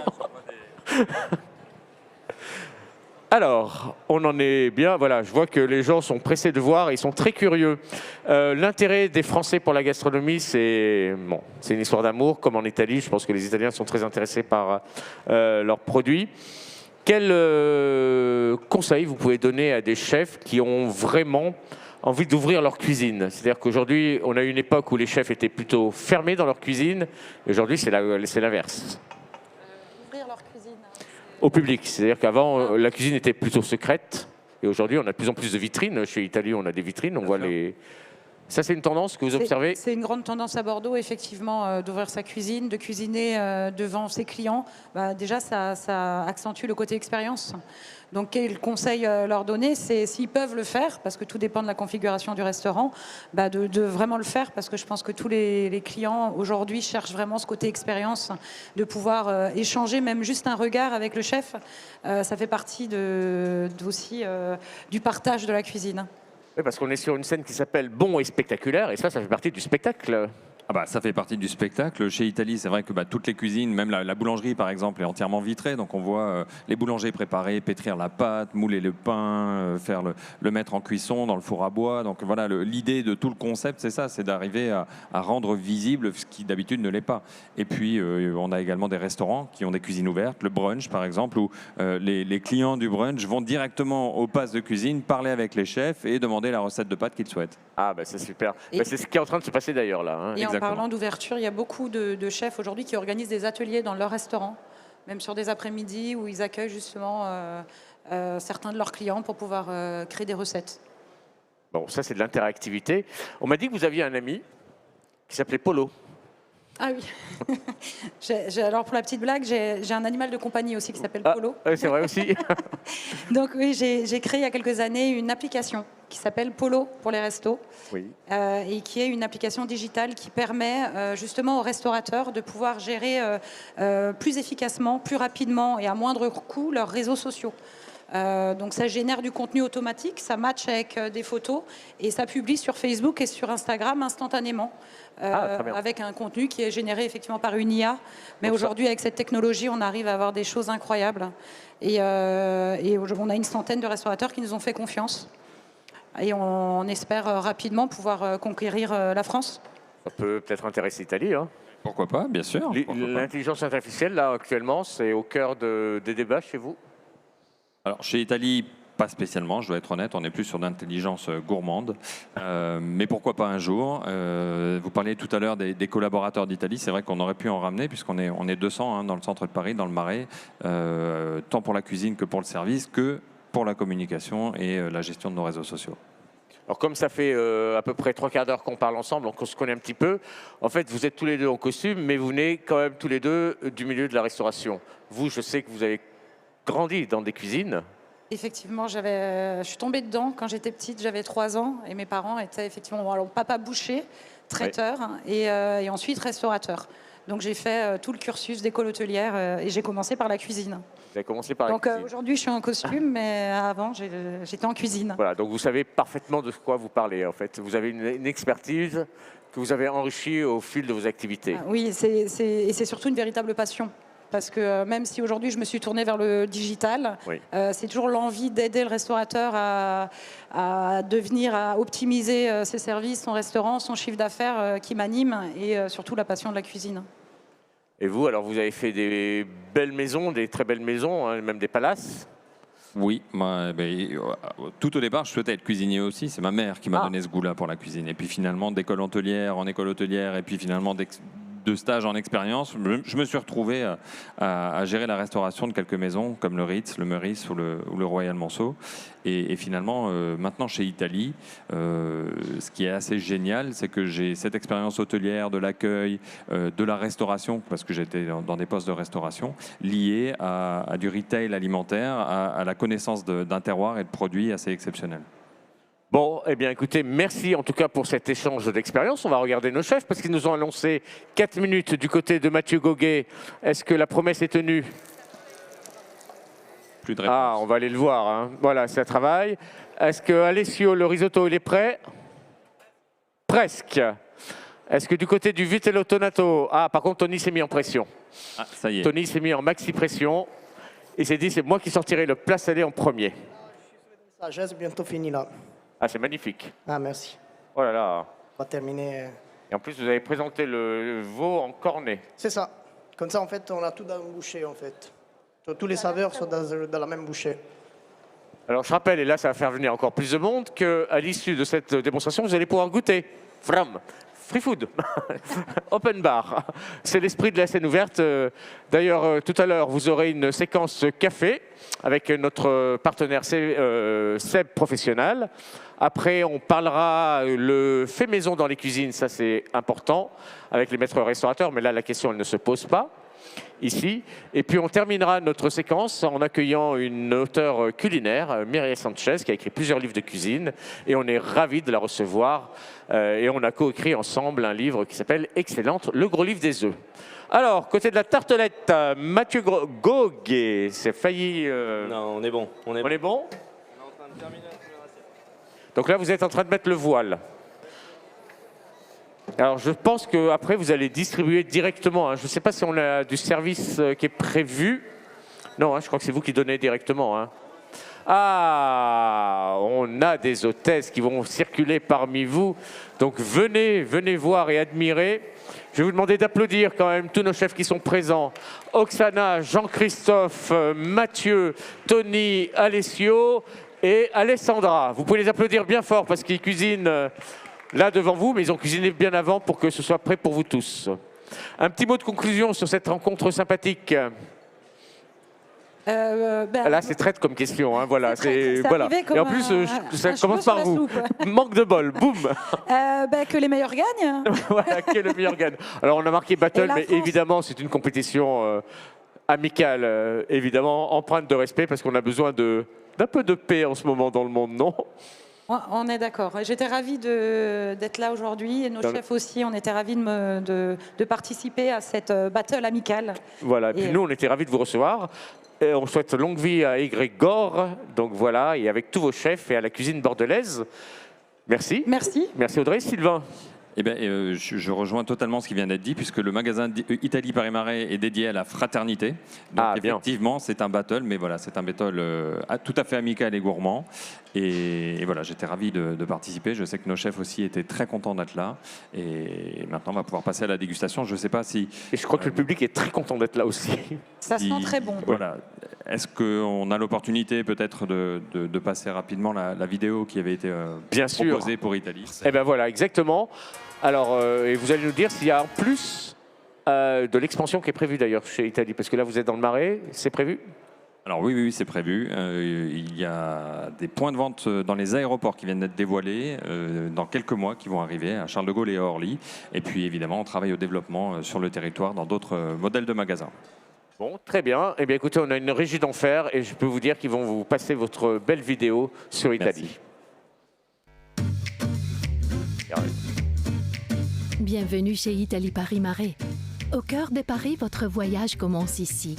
Speaker 1: Alors, on en est bien. Voilà, je vois que les gens sont pressés de voir et ils sont très curieux. L'intérêt des Français pour la gastronomie, c'est une histoire d'amour, comme en Italie. Je pense que les Italiens sont très intéressés par leurs produits. Quel conseil vous pouvez donner à des chefs qui ont vraiment envie d'ouvrir leur cuisine? C'est-à-dire qu'aujourd'hui, on a eu une époque où les chefs étaient plutôt fermés dans leur cuisine. Et aujourd'hui, c'est l'inverse.
Speaker 4: Ouvrir leur cuisine.
Speaker 1: Au public. C'est-à-dire qu'avant, la cuisine était plutôt secrète. Et aujourd'hui, on a de plus en plus de vitrines. Chez Italie, on a des vitrines. On voit les... Ça, c'est une tendance que vous observez?
Speaker 4: C'est une grande tendance à Bordeaux, effectivement, d'ouvrir sa cuisine, de cuisiner devant ses clients. Bah, déjà, ça accentue le côté expérience. Donc, quel conseil leur donner? C'est s'ils peuvent le faire, parce que tout dépend de la configuration du restaurant, bah, de vraiment le faire, parce que je pense que tous les clients aujourd'hui cherchent vraiment ce côté expérience, de pouvoir échanger même juste un regard avec le chef. Ça fait partie aussi du partage de la cuisine.
Speaker 1: Oui, parce qu'on est sur une scène qui s'appelle Bon et spectaculaire, et ça fait partie du spectacle.
Speaker 5: Ah bah, ça fait partie du spectacle. Chez Italie, c'est vrai que toutes les cuisines, même la boulangerie par exemple, est entièrement vitrée. Donc on voit les boulangers préparer, pétrir la pâte, mouler le pain, faire le mettre en cuisson dans le four à bois. Donc voilà, l'idée de tout le concept, c'est ça, c'est d'arriver à rendre visible ce qui d'habitude ne l'est pas. Et puis on a également des restaurants qui ont des cuisines ouvertes, le brunch par exemple, où les clients du brunch vont directement au pass de cuisine, parler avec les chefs et demander la recette de pâtes qu'ils souhaitent.
Speaker 1: Ah bah c'est super. Bah, c'est ce qui est en train de se passer d'ailleurs là. Hein.
Speaker 4: Et en parlant d'ouverture, il y a beaucoup de chefs aujourd'hui qui organisent des ateliers dans leur restaurant, même sur des après-midi où ils accueillent justement certains de leurs clients pour pouvoir créer des recettes.
Speaker 1: Bon, ça c'est de l'interactivité. On m'a dit que vous aviez un ami qui s'appelait Polo.
Speaker 4: Ah oui. Alors pour la petite blague, j'ai un animal de compagnie aussi qui s'appelle Polo.
Speaker 1: Oui, c'est vrai aussi.
Speaker 4: Donc oui, j'ai créé il y a quelques années une application qui s'appelle Polo pour les restos,
Speaker 1: oui.
Speaker 4: Et qui est une application digitale qui permet justement aux restaurateurs de pouvoir gérer plus efficacement, plus rapidement et à moindre coût leurs réseaux sociaux. Donc ça génère du contenu automatique, ça match avec des photos et ça publie sur Facebook et sur Instagram instantanément avec un contenu qui est généré effectivement par une IA. Mais aujourd'hui avec cette technologie on arrive à avoir des choses incroyables et on a une centaine de restaurateurs qui nous ont fait confiance et on espère rapidement pouvoir conquérir la France.
Speaker 1: Ça peut peut-être intéresser l'Italie. Hein.
Speaker 5: Pourquoi pas, bien sûr.
Speaker 1: L'intelligence artificielle là actuellement c'est au cœur des débats chez vous?
Speaker 5: Alors, chez Italie, pas spécialement, je dois être honnête, on est plus sur d'intelligence gourmande. Mais pourquoi pas un jour? Vous parliez tout à l'heure des collaborateurs d'Italie, c'est vrai qu'on aurait pu en ramener, puisqu'on est 200 dans le centre de Paris, dans le Marais, tant pour la cuisine que pour le service, que pour la communication et la gestion de nos réseaux sociaux.
Speaker 1: Alors comme ça fait à peu près 3 quarts d'heure qu'on parle ensemble, donc on se connaît un petit peu, en fait vous êtes tous les deux en costume, mais vous venez quand même tous les deux du milieu de la restauration. Vous, je sais que vous avez grandi dans des cuisines.
Speaker 4: Effectivement, je suis tombée dedans quand j'étais petite, j'avais 3 ans et mes parents étaient effectivement, alors papa boucher, traiteur et ensuite restaurateur. Donc j'ai fait tout le cursus d'école hôtelière et j'ai commencé par la cuisine.
Speaker 1: Vous avez commencé par la cuisine.
Speaker 4: Aujourd'hui je suis en costume, mais avant j'étais en cuisine.
Speaker 1: Voilà, donc vous savez parfaitement de quoi vous parlez en fait. Vous avez une expertise que vous avez enrichie au fil de vos activités.
Speaker 4: Oui, et c'est surtout une véritable passion. Parce que même si aujourd'hui je me suis tournée vers le digital, c'est toujours l'envie d'aider le restaurateur à optimiser ses services, son restaurant, son chiffre d'affaires qui m'anime et surtout la passion de la cuisine.
Speaker 1: Et vous, alors vous avez fait des belles maisons, des très belles maisons, hein, même des palaces.
Speaker 5: Oui, tout au départ, je souhaitais être cuisinier aussi. C'est ma mère qui m'a donné ce goût-là pour la cuisine. Et puis finalement, d'école hôtelière en école hôtelière, et puis finalement de stage en expérience, je me suis retrouvé à gérer la restauration de quelques maisons comme le Ritz, le Meurice ou le Royal Monceau. Et finalement, maintenant chez Italie, ce qui est assez génial, c'est que j'ai cette expérience hôtelière, de l'accueil, de la restauration, parce que j'étais dans des postes de restauration, liés à du retail alimentaire, à la connaissance d'un terroir et de produits assez exceptionnels.
Speaker 1: Bon, eh bien écoutez, merci en tout cas pour cet échange d'expérience. On va regarder nos chefs parce qu'ils nous ont annoncé 4 minutes du côté de Mathieu Goguet. Est-ce que la promesse est tenue?
Speaker 5: Plus de réponse.
Speaker 1: Ah, on va aller le voir. Hein. Voilà, ça travaille. Est-ce que Alessio, le risotto, il est prêt? Presque. Est-ce que du côté du vitello tonato... Ah, par contre, Tony s'est mis en pression.
Speaker 5: Ah, ça y est.
Speaker 1: Tony s'est mis en maxi pression. Il s'est dit, c'est moi qui sortirai le plat salé en premier.
Speaker 8: Ça, j'ai bientôt fini là.
Speaker 1: Ah, c'est magnifique.
Speaker 8: Ah, merci.
Speaker 1: Oh là là.
Speaker 8: On va terminer.
Speaker 1: Et en plus, vous avez présenté le veau en cornet.
Speaker 8: C'est ça. Comme ça, en fait, on a tout dans une bouchée, en fait. Tous les saveurs sont dans la même bouchée.
Speaker 1: Alors, je rappelle, et là, ça va faire venir encore plus de monde, qu'à l'issue de cette démonstration, vous allez pouvoir goûter. Fram. Free food, open bar, c'est l'esprit de la scène ouverte. D'ailleurs, tout à l'heure, vous aurez une séquence café avec notre partenaire Seb Professionnel. Après, on parlera le fait maison dans les cuisines, ça c'est important, avec les maîtres restaurateurs, mais là, la question, elle ne se pose pas. Ici. Et puis on terminera notre séquence en accueillant une auteure culinaire, Mireille Sanchez, qui a écrit plusieurs livres de cuisine. Et on est ravis de la recevoir. Et on a coécrit ensemble un livre qui s'appelle Excellente, le gros livre des œufs. Alors, côté de la tartelette, Mathieu Goguet, c'est failli...
Speaker 7: Non, on est bon.
Speaker 1: On est bon?
Speaker 7: On est en train de terminer la première assiette.
Speaker 1: Donc là, vous êtes en train de mettre le voile. Alors, je pense qu'après, vous allez distribuer directement. Hein. Je ne sais pas si on a du service qui est prévu. Non, hein, je crois que c'est vous qui donnez directement. Hein. Ah, on a des hôtesses qui vont circuler parmi vous. Donc, venez voir et admirer. Je vais vous demander d'applaudir quand même tous nos chefs qui sont présents. Oksana, Jean-Christophe, Mathieu, Tony, Alessio et Alessandra. Vous pouvez les applaudir bien fort parce qu'ils cuisinent... là devant vous, mais ils ont cuisiné bien avant pour que ce soit prêt pour vous tous. Un petit mot de conclusion sur cette rencontre sympathique. Là, c'est traite comme question. Hein, voilà, voilà. Et en plus, ça commence par vous. Manque de bol, boum.
Speaker 4: Que les meilleurs gagnent.
Speaker 1: Voilà, que le meilleur gagne. Alors, on a marqué battle, mais évidemment, c'est une compétition amicale, évidemment, empreinte de respect, parce qu'on a besoin d'un peu de paix en ce moment dans le monde, non ?
Speaker 4: On est d'accord. J'étais ravie d'être là aujourd'hui et nos chefs aussi. On était ravis de participer à cette battle amicale.
Speaker 1: Voilà, et puis nous, on était ravis de vous recevoir. Et on souhaite longue vie à Égrégore, donc voilà, et avec tous vos chefs et à la cuisine bordelaise. Merci.
Speaker 4: Merci.
Speaker 1: Merci Audrey. Sylvain.
Speaker 5: Eh bien, je rejoins totalement ce qui vient d'être dit, puisque le magasin Italie Paris Marais est dédié à la fraternité. Donc, effectivement, c'est un battle, mais voilà, c'est un battle tout à fait amical et gourmand. Et voilà, j'étais ravi de participer. Je sais que nos chefs aussi étaient très contents d'être là. Et maintenant, on va pouvoir passer à la dégustation. Je ne sais pas si...
Speaker 1: Et je crois que le public est très content d'être là aussi.
Speaker 4: Ça sent très bon.
Speaker 5: Voilà. Est-ce qu'on a l'opportunité peut-être de passer rapidement la vidéo qui avait été proposée pour Italie?
Speaker 1: Eh bien voilà, exactement. Alors, et vous allez nous dire s'il y a en plus de l'expansion qui est prévue d'ailleurs chez Italie, parce que là vous êtes dans le Marais, c'est prévu?
Speaker 5: Alors oui, c'est prévu. Il y a des points de vente dans les aéroports qui viennent d'être dévoilés dans quelques mois qui vont arriver à Charles de Gaulle et à Orly. Et puis évidemment, on travaille au développement sur le territoire dans d'autres modèles de magasins.
Speaker 1: Bon, très bien. Eh bien, écoutez, on a une régie d'enfer et je peux vous dire qu'ils vont vous passer votre belle vidéo sur Italie.
Speaker 10: Bienvenue chez Italie Paris Marais. Au cœur de Paris, votre voyage commence ici.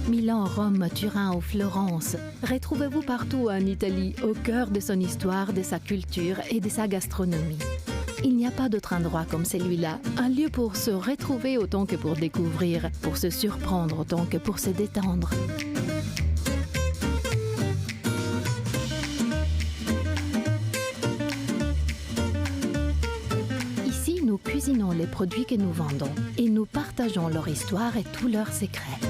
Speaker 10: Milan, Rome, Turin ou Florence. Retrouvez-vous partout en Italie, au cœur de son histoire, de sa culture et de sa gastronomie. Il n'y a pas d'autre endroit comme celui-là, un lieu pour se retrouver autant que pour découvrir, pour se surprendre autant que pour se détendre. Ici, nous cuisinons les produits que nous vendons et nous partageons leur histoire et tous leurs secrets.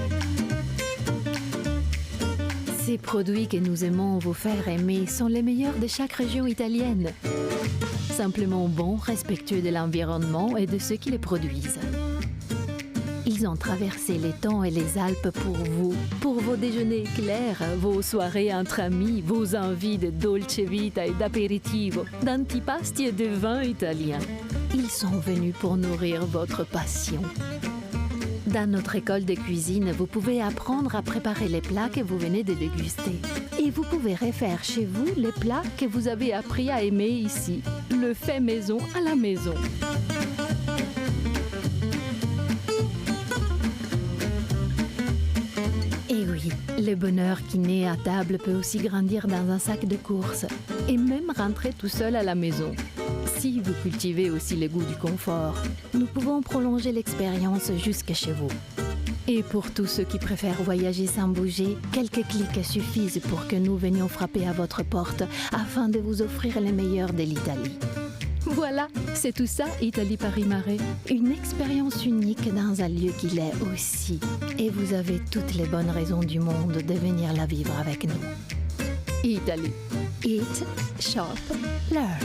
Speaker 10: Ces produits que nous aimons vous faire aimer sont les meilleurs de chaque région italienne. Simplement bons, respectueux de l'environnement et de ceux qui les produisent. Ils ont traversé les temps et les Alpes pour vos déjeuners clairs, vos soirées entre amis, vos envies de dolce vita et d'aperitivo, d'antipasti et de vin italien. Ils sont venus pour nourrir votre passion. Dans notre école de cuisine, vous pouvez apprendre à préparer les plats que vous venez de déguster. Et vous pouvez refaire chez vous les plats que vous avez appris à aimer ici. Le fait maison à la maison. Et oui, le bonheur qui naît à table peut aussi grandir dans un sac de courses. Et même rentrer tout seul à la maison. Si vous cultivez aussi le goût du confort, nous pouvons prolonger l'expérience jusque chez vous. Et pour tous ceux qui préfèrent voyager sans bouger, quelques clics suffisent pour que nous venions frapper à votre porte afin de vous offrir les meilleurs de l'Italie. Voilà, c'est tout ça, Italie Paris Marais. Une expérience unique dans un lieu qui l'est aussi. Et vous avez toutes les bonnes raisons du monde de venir la vivre avec nous. Italie. Eat, shop, learn.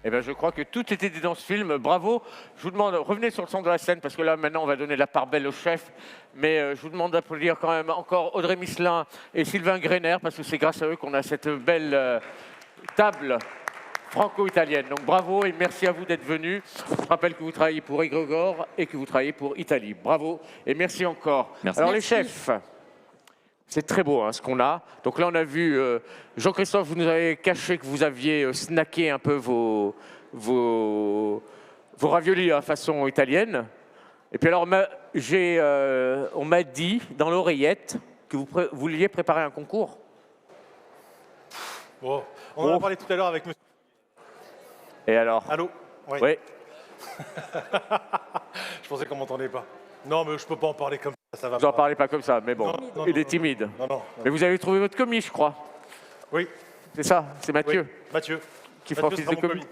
Speaker 1: Eh bien, je crois que tout était dit dans ce film. Bravo. Je vous demande, revenez sur le centre de la scène, parce que là, maintenant, on va donner la part belle au chef. Mais je vous demande d'applaudir quand même encore Audrey Misselin et Sylvain Greiner, parce que c'est grâce à eux qu'on a cette belle table franco-italienne. Donc bravo et merci à vous d'être venus. Je rappelle que vous travaillez pour Egregor et que vous travaillez pour Italie. Bravo et merci encore.
Speaker 5: Merci.
Speaker 1: Alors les chefs, c'est très beau hein, ce qu'on a. Donc là on a vu, Jean-Christophe, vous nous avez caché que vous aviez snacké un peu vos raviolis à façon italienne. Et puis alors on m'a dit dans l'oreillette que vous vouliez préparer un concours.
Speaker 3: Bon, on en a parlé tout à l'heure avec monsieur.
Speaker 1: Et alors?
Speaker 3: Allô? Oui.
Speaker 1: Oui.
Speaker 3: Je pensais qu'on m'entendait pas. Non, mais je peux pas en parler comme ça, ça va.
Speaker 1: Vous n'en parlez pas comme ça, mais bon,
Speaker 3: non,
Speaker 1: il est timide.
Speaker 3: Non.
Speaker 1: Mais vous avez trouvé votre commis, je crois.
Speaker 3: Oui.
Speaker 1: C'est ça, c'est Mathieu.
Speaker 3: Oui. Mathieu.
Speaker 1: Qui fait office de commis.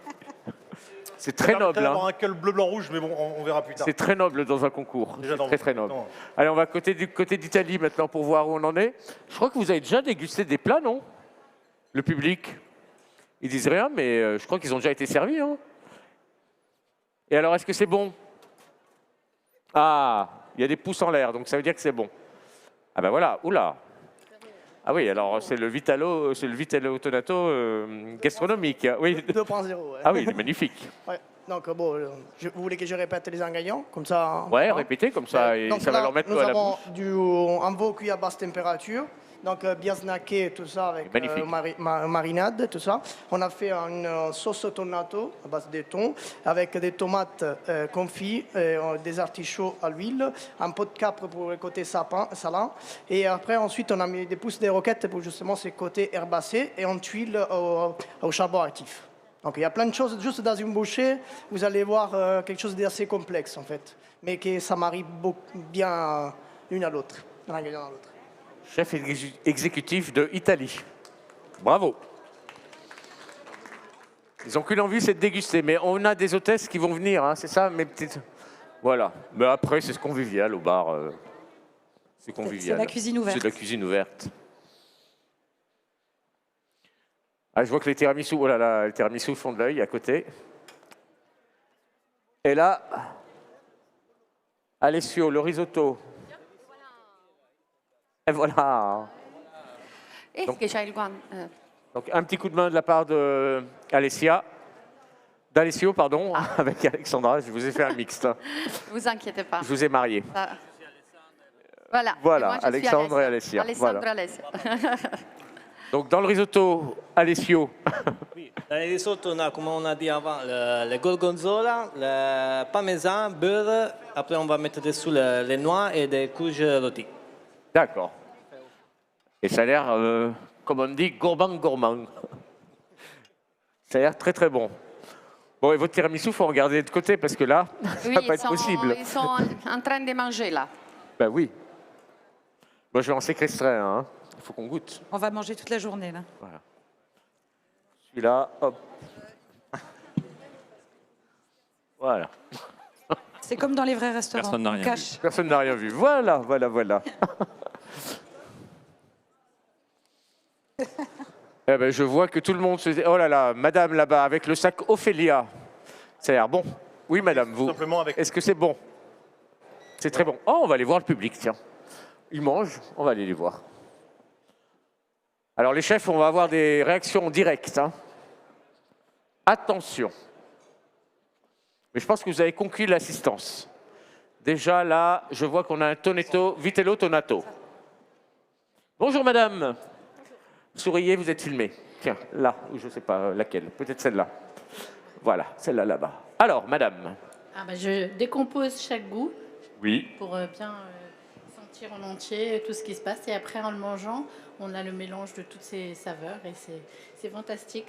Speaker 1: C'est très noble.
Speaker 3: Hein. Avoir un col bleu, blanc, rouge, mais bon, on verra plus tard.
Speaker 1: C'est très noble dans un concours. C'est très noble.
Speaker 3: Non.
Speaker 1: Allez, on va côté d'Italie maintenant pour voir où on en est. Je crois que vous avez déjà dégusté des plats, non? Le public. Ils disent rien, mais je crois qu'ils ont déjà été servis. Hein. Et alors, est-ce que c'est bon? Ah, il y a des pouces en l'air, donc ça veut dire que c'est bon. Ah ben voilà, oula. Ah oui, alors c'est le Vitalo Tonato gastronomique. Oui.
Speaker 8: 2.0. Ouais.
Speaker 1: Ah oui, il est magnifique.
Speaker 8: Ouais. Donc bon, vous voulez que je répète les ingrédients comme ça?
Speaker 1: Ouais, répétez comme ça, et
Speaker 8: donc
Speaker 1: ça va leur mettre
Speaker 8: nous
Speaker 1: à la
Speaker 8: avons
Speaker 1: bouche.
Speaker 8: un veau cuit à basse température. Donc bien snacké, tout ça avec marinade, tout ça. On a fait une sauce tonato à base de thon avec des tomates confites, des artichauts à l'huile, un pot de capre pour le côté salin. Et après, ensuite, on a mis des pousses de roquette pour justement ce côté herbacé et on tuile au charbon actif. Donc il y a plein de choses juste dans une bouchée. Vous allez voir quelque chose d'assez complexe en fait, mais que ça marie bien l'une à l'autre, d'un ingrédient à l'autre.
Speaker 1: Chef exécutif de Italie. Bravo. Ils n'ont qu'une envie, c'est de déguster. Mais on a des hôtesses qui vont venir, hein, c'est ça, mes petites... Voilà. Mais après, c'est convivial au bar. C'est convivial.
Speaker 4: C'est la cuisine ouverte.
Speaker 1: C'est de la cuisine ouverte. Ah, je vois que les tiramisu, oh là là, les tiramisu font de l'œil à côté. Et là, Alessio, le risotto. Et voilà. Donc un petit coup de main de la part d'Alessia. d'Alessio, pardon, avec Alexandra. Je vous ai fait un mixte.
Speaker 6: Ne vous inquiétez pas.
Speaker 1: Je vous ai marié.
Speaker 6: Voilà.
Speaker 1: Voilà,
Speaker 6: Et moi,
Speaker 1: Alexandre et Alessia.
Speaker 6: Alessandro
Speaker 1: Voilà.
Speaker 6: Alessia.
Speaker 1: Donc dans le risotto, Alessio.
Speaker 9: Oui, dans les risottos, on a, comme on a dit avant, le gorgonzola, le parmesan, beurre. Après, on va mettre dessous les noix et des courges rôties.
Speaker 1: D'accord. Et ça a l'air, comme on dit, gourmand. Ça a l'air très très bon. Bon, et votre tiramisu, il faut regarder de côté parce que là, ça va pas être possible.
Speaker 6: Ils sont en train de manger là.
Speaker 1: Ben oui. Moi, je vais en séquestrer un. Hein. Il faut qu'on goûte.
Speaker 4: On va manger toute la journée, là.
Speaker 1: Voilà. Celui-là, hop. Voilà.
Speaker 4: C'est comme dans les vrais restaurants.
Speaker 5: Personne n'a
Speaker 4: on
Speaker 5: rien
Speaker 4: cache.
Speaker 1: Personne n'a rien vu. Voilà. Eh ben, je vois que tout le monde se dit, oh là là, madame là-bas, avec le sac Ophélia. Ça a l'air bon. Oui, madame, vous.
Speaker 3: Simplement avec...
Speaker 1: Est-ce que c'est bon? C'est très bon. Oh, on va aller voir le public, tiens. Ils mangent, on va aller les voir. Alors les chefs, on va avoir des réactions directes. Hein. Attention. Mais je pense que vous avez conquis l'assistance. Déjà là, je vois qu'on a un tonetto, vitello tonato. Bonjour madame. Souriez, vous êtes filmé. Tiens, là, ou je ne sais pas laquelle, peut-être celle-là. Voilà, celle-là là-bas. Alors, madame.
Speaker 11: Je décompose chaque goût
Speaker 1: Oui.
Speaker 11: pour bien sentir en entier tout ce qui se passe. Et après, en le mangeant, on a le mélange de toutes ces saveurs et c'est fantastique.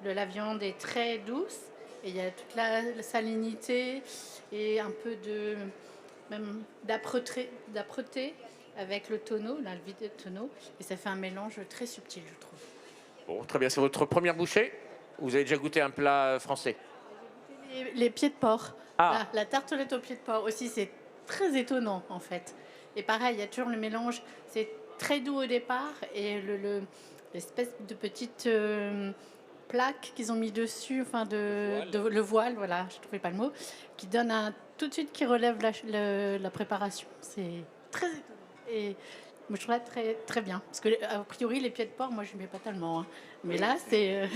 Speaker 11: La viande est très douce et il y a toute la salinité et un peu même d'âpreté avec le tonneau, le vide tonneau, et ça fait un mélange très subtil, je trouve.
Speaker 1: Bon, très bien. C'est votre première bouchée? Vous avez déjà goûté un plat français?
Speaker 11: Les pieds de porc.
Speaker 1: Ah.
Speaker 11: La tartelette aux pieds de porc aussi, c'est très étonnant en fait. Et pareil, il y a toujours le mélange, c'est très doux au départ et l'espèce de petite plaque qu'ils ont mis dessus, le voile, voilà, je ne trouvais pas le mot, qui donne tout de suite qui relève la préparation. C'est très étonnant. Et moi, je trouve ça très, très bien. Parce que, a priori, les pieds de porc, moi, je ne mets pas tellement. Hein. Mais là, c'est...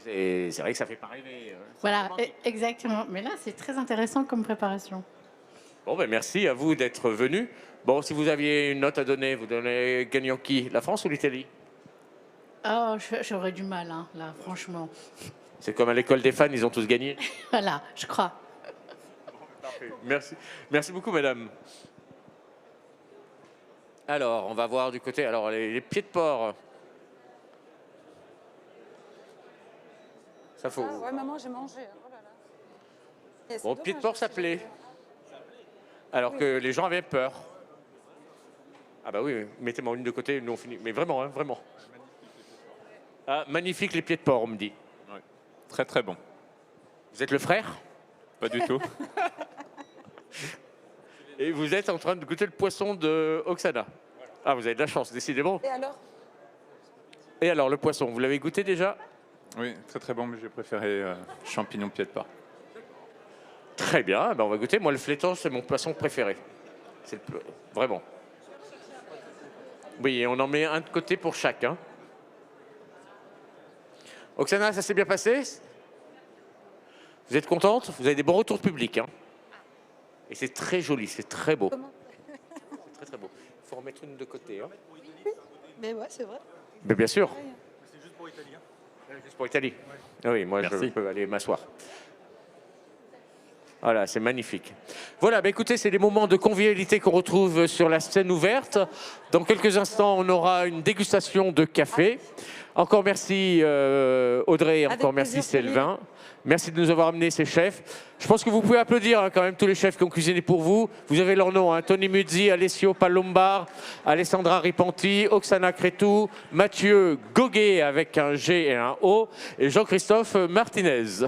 Speaker 1: C'est vrai que ça fait pas rêver.
Speaker 11: Voilà, exactement. Mais là, c'est très intéressant comme préparation.
Speaker 1: Bon, ben merci à vous d'être venus. Bon, si vous aviez une note à donner, vous donnez gagnant qui? La France ou l'Italie?
Speaker 11: Oh, j'aurais du mal, hein, là, franchement.
Speaker 1: C'est comme à l'école des fans, ils ont tous gagné.
Speaker 11: Voilà, je crois.
Speaker 1: Parfait. Merci. Merci beaucoup, madame. Alors, on va voir du côté. Alors, les pieds de porc. Ça faut.
Speaker 4: Ah, ouais, maman, j'ai mangé. Oh là là.
Speaker 1: Bon, pieds de porc, ça plaît. Alors que les gens avaient peur. Ah bah oui, mettez-moi une de côté, nous on finit. Mais vraiment, hein, vraiment. Ah, magnifique les pieds de porc, on me dit.
Speaker 5: Ouais. Très très bon.
Speaker 1: Vous êtes le frère?
Speaker 5: Pas du tout.
Speaker 1: Et vous êtes en train de goûter le poisson de Oksana. Ah, vous avez de la chance, décidément. Et alors, le poisson, vous l'avez goûté déjà?
Speaker 5: Oui, très très bon, mais j'ai préféré champignons pieds de porc.
Speaker 1: Très bien, ben on va goûter. Moi, le flétan, c'est mon poisson préféré. Vraiment. Oui, et on en met un de côté pour chaque. Hein. Oksana, ça s'est bien passé? Vous êtes contente? Vous avez des bons retours publics. Hein. Et c'est très joli, c'est très beau. C'est très très beau. Il faut remettre une de côté. Hein.
Speaker 4: Oui, mais ouais, c'est vrai.
Speaker 1: Mais bien sûr.
Speaker 3: C'est juste pour Italie.
Speaker 1: Juste pour Italie. Ah oui, moi je peux aller m'asseoir. Voilà, c'est magnifique. Voilà, bah écoutez, c'est des moments de convivialité qu'on retrouve sur la scène ouverte. Dans quelques instants, on aura une dégustation de café. Encore merci Audrey, encore merci Sylvain. Merci de nous avoir amené ces chefs. Je pense que vous pouvez applaudir hein, quand même tous les chefs qui ont cuisiné pour vous. Vous avez leurs noms, hein, Tony Muzzi, Alessio Palombar, Alessandra Ripanti, Oksana Cretu, Mathieu Goguet avec un G et un O et Jean-Christophe Martinez.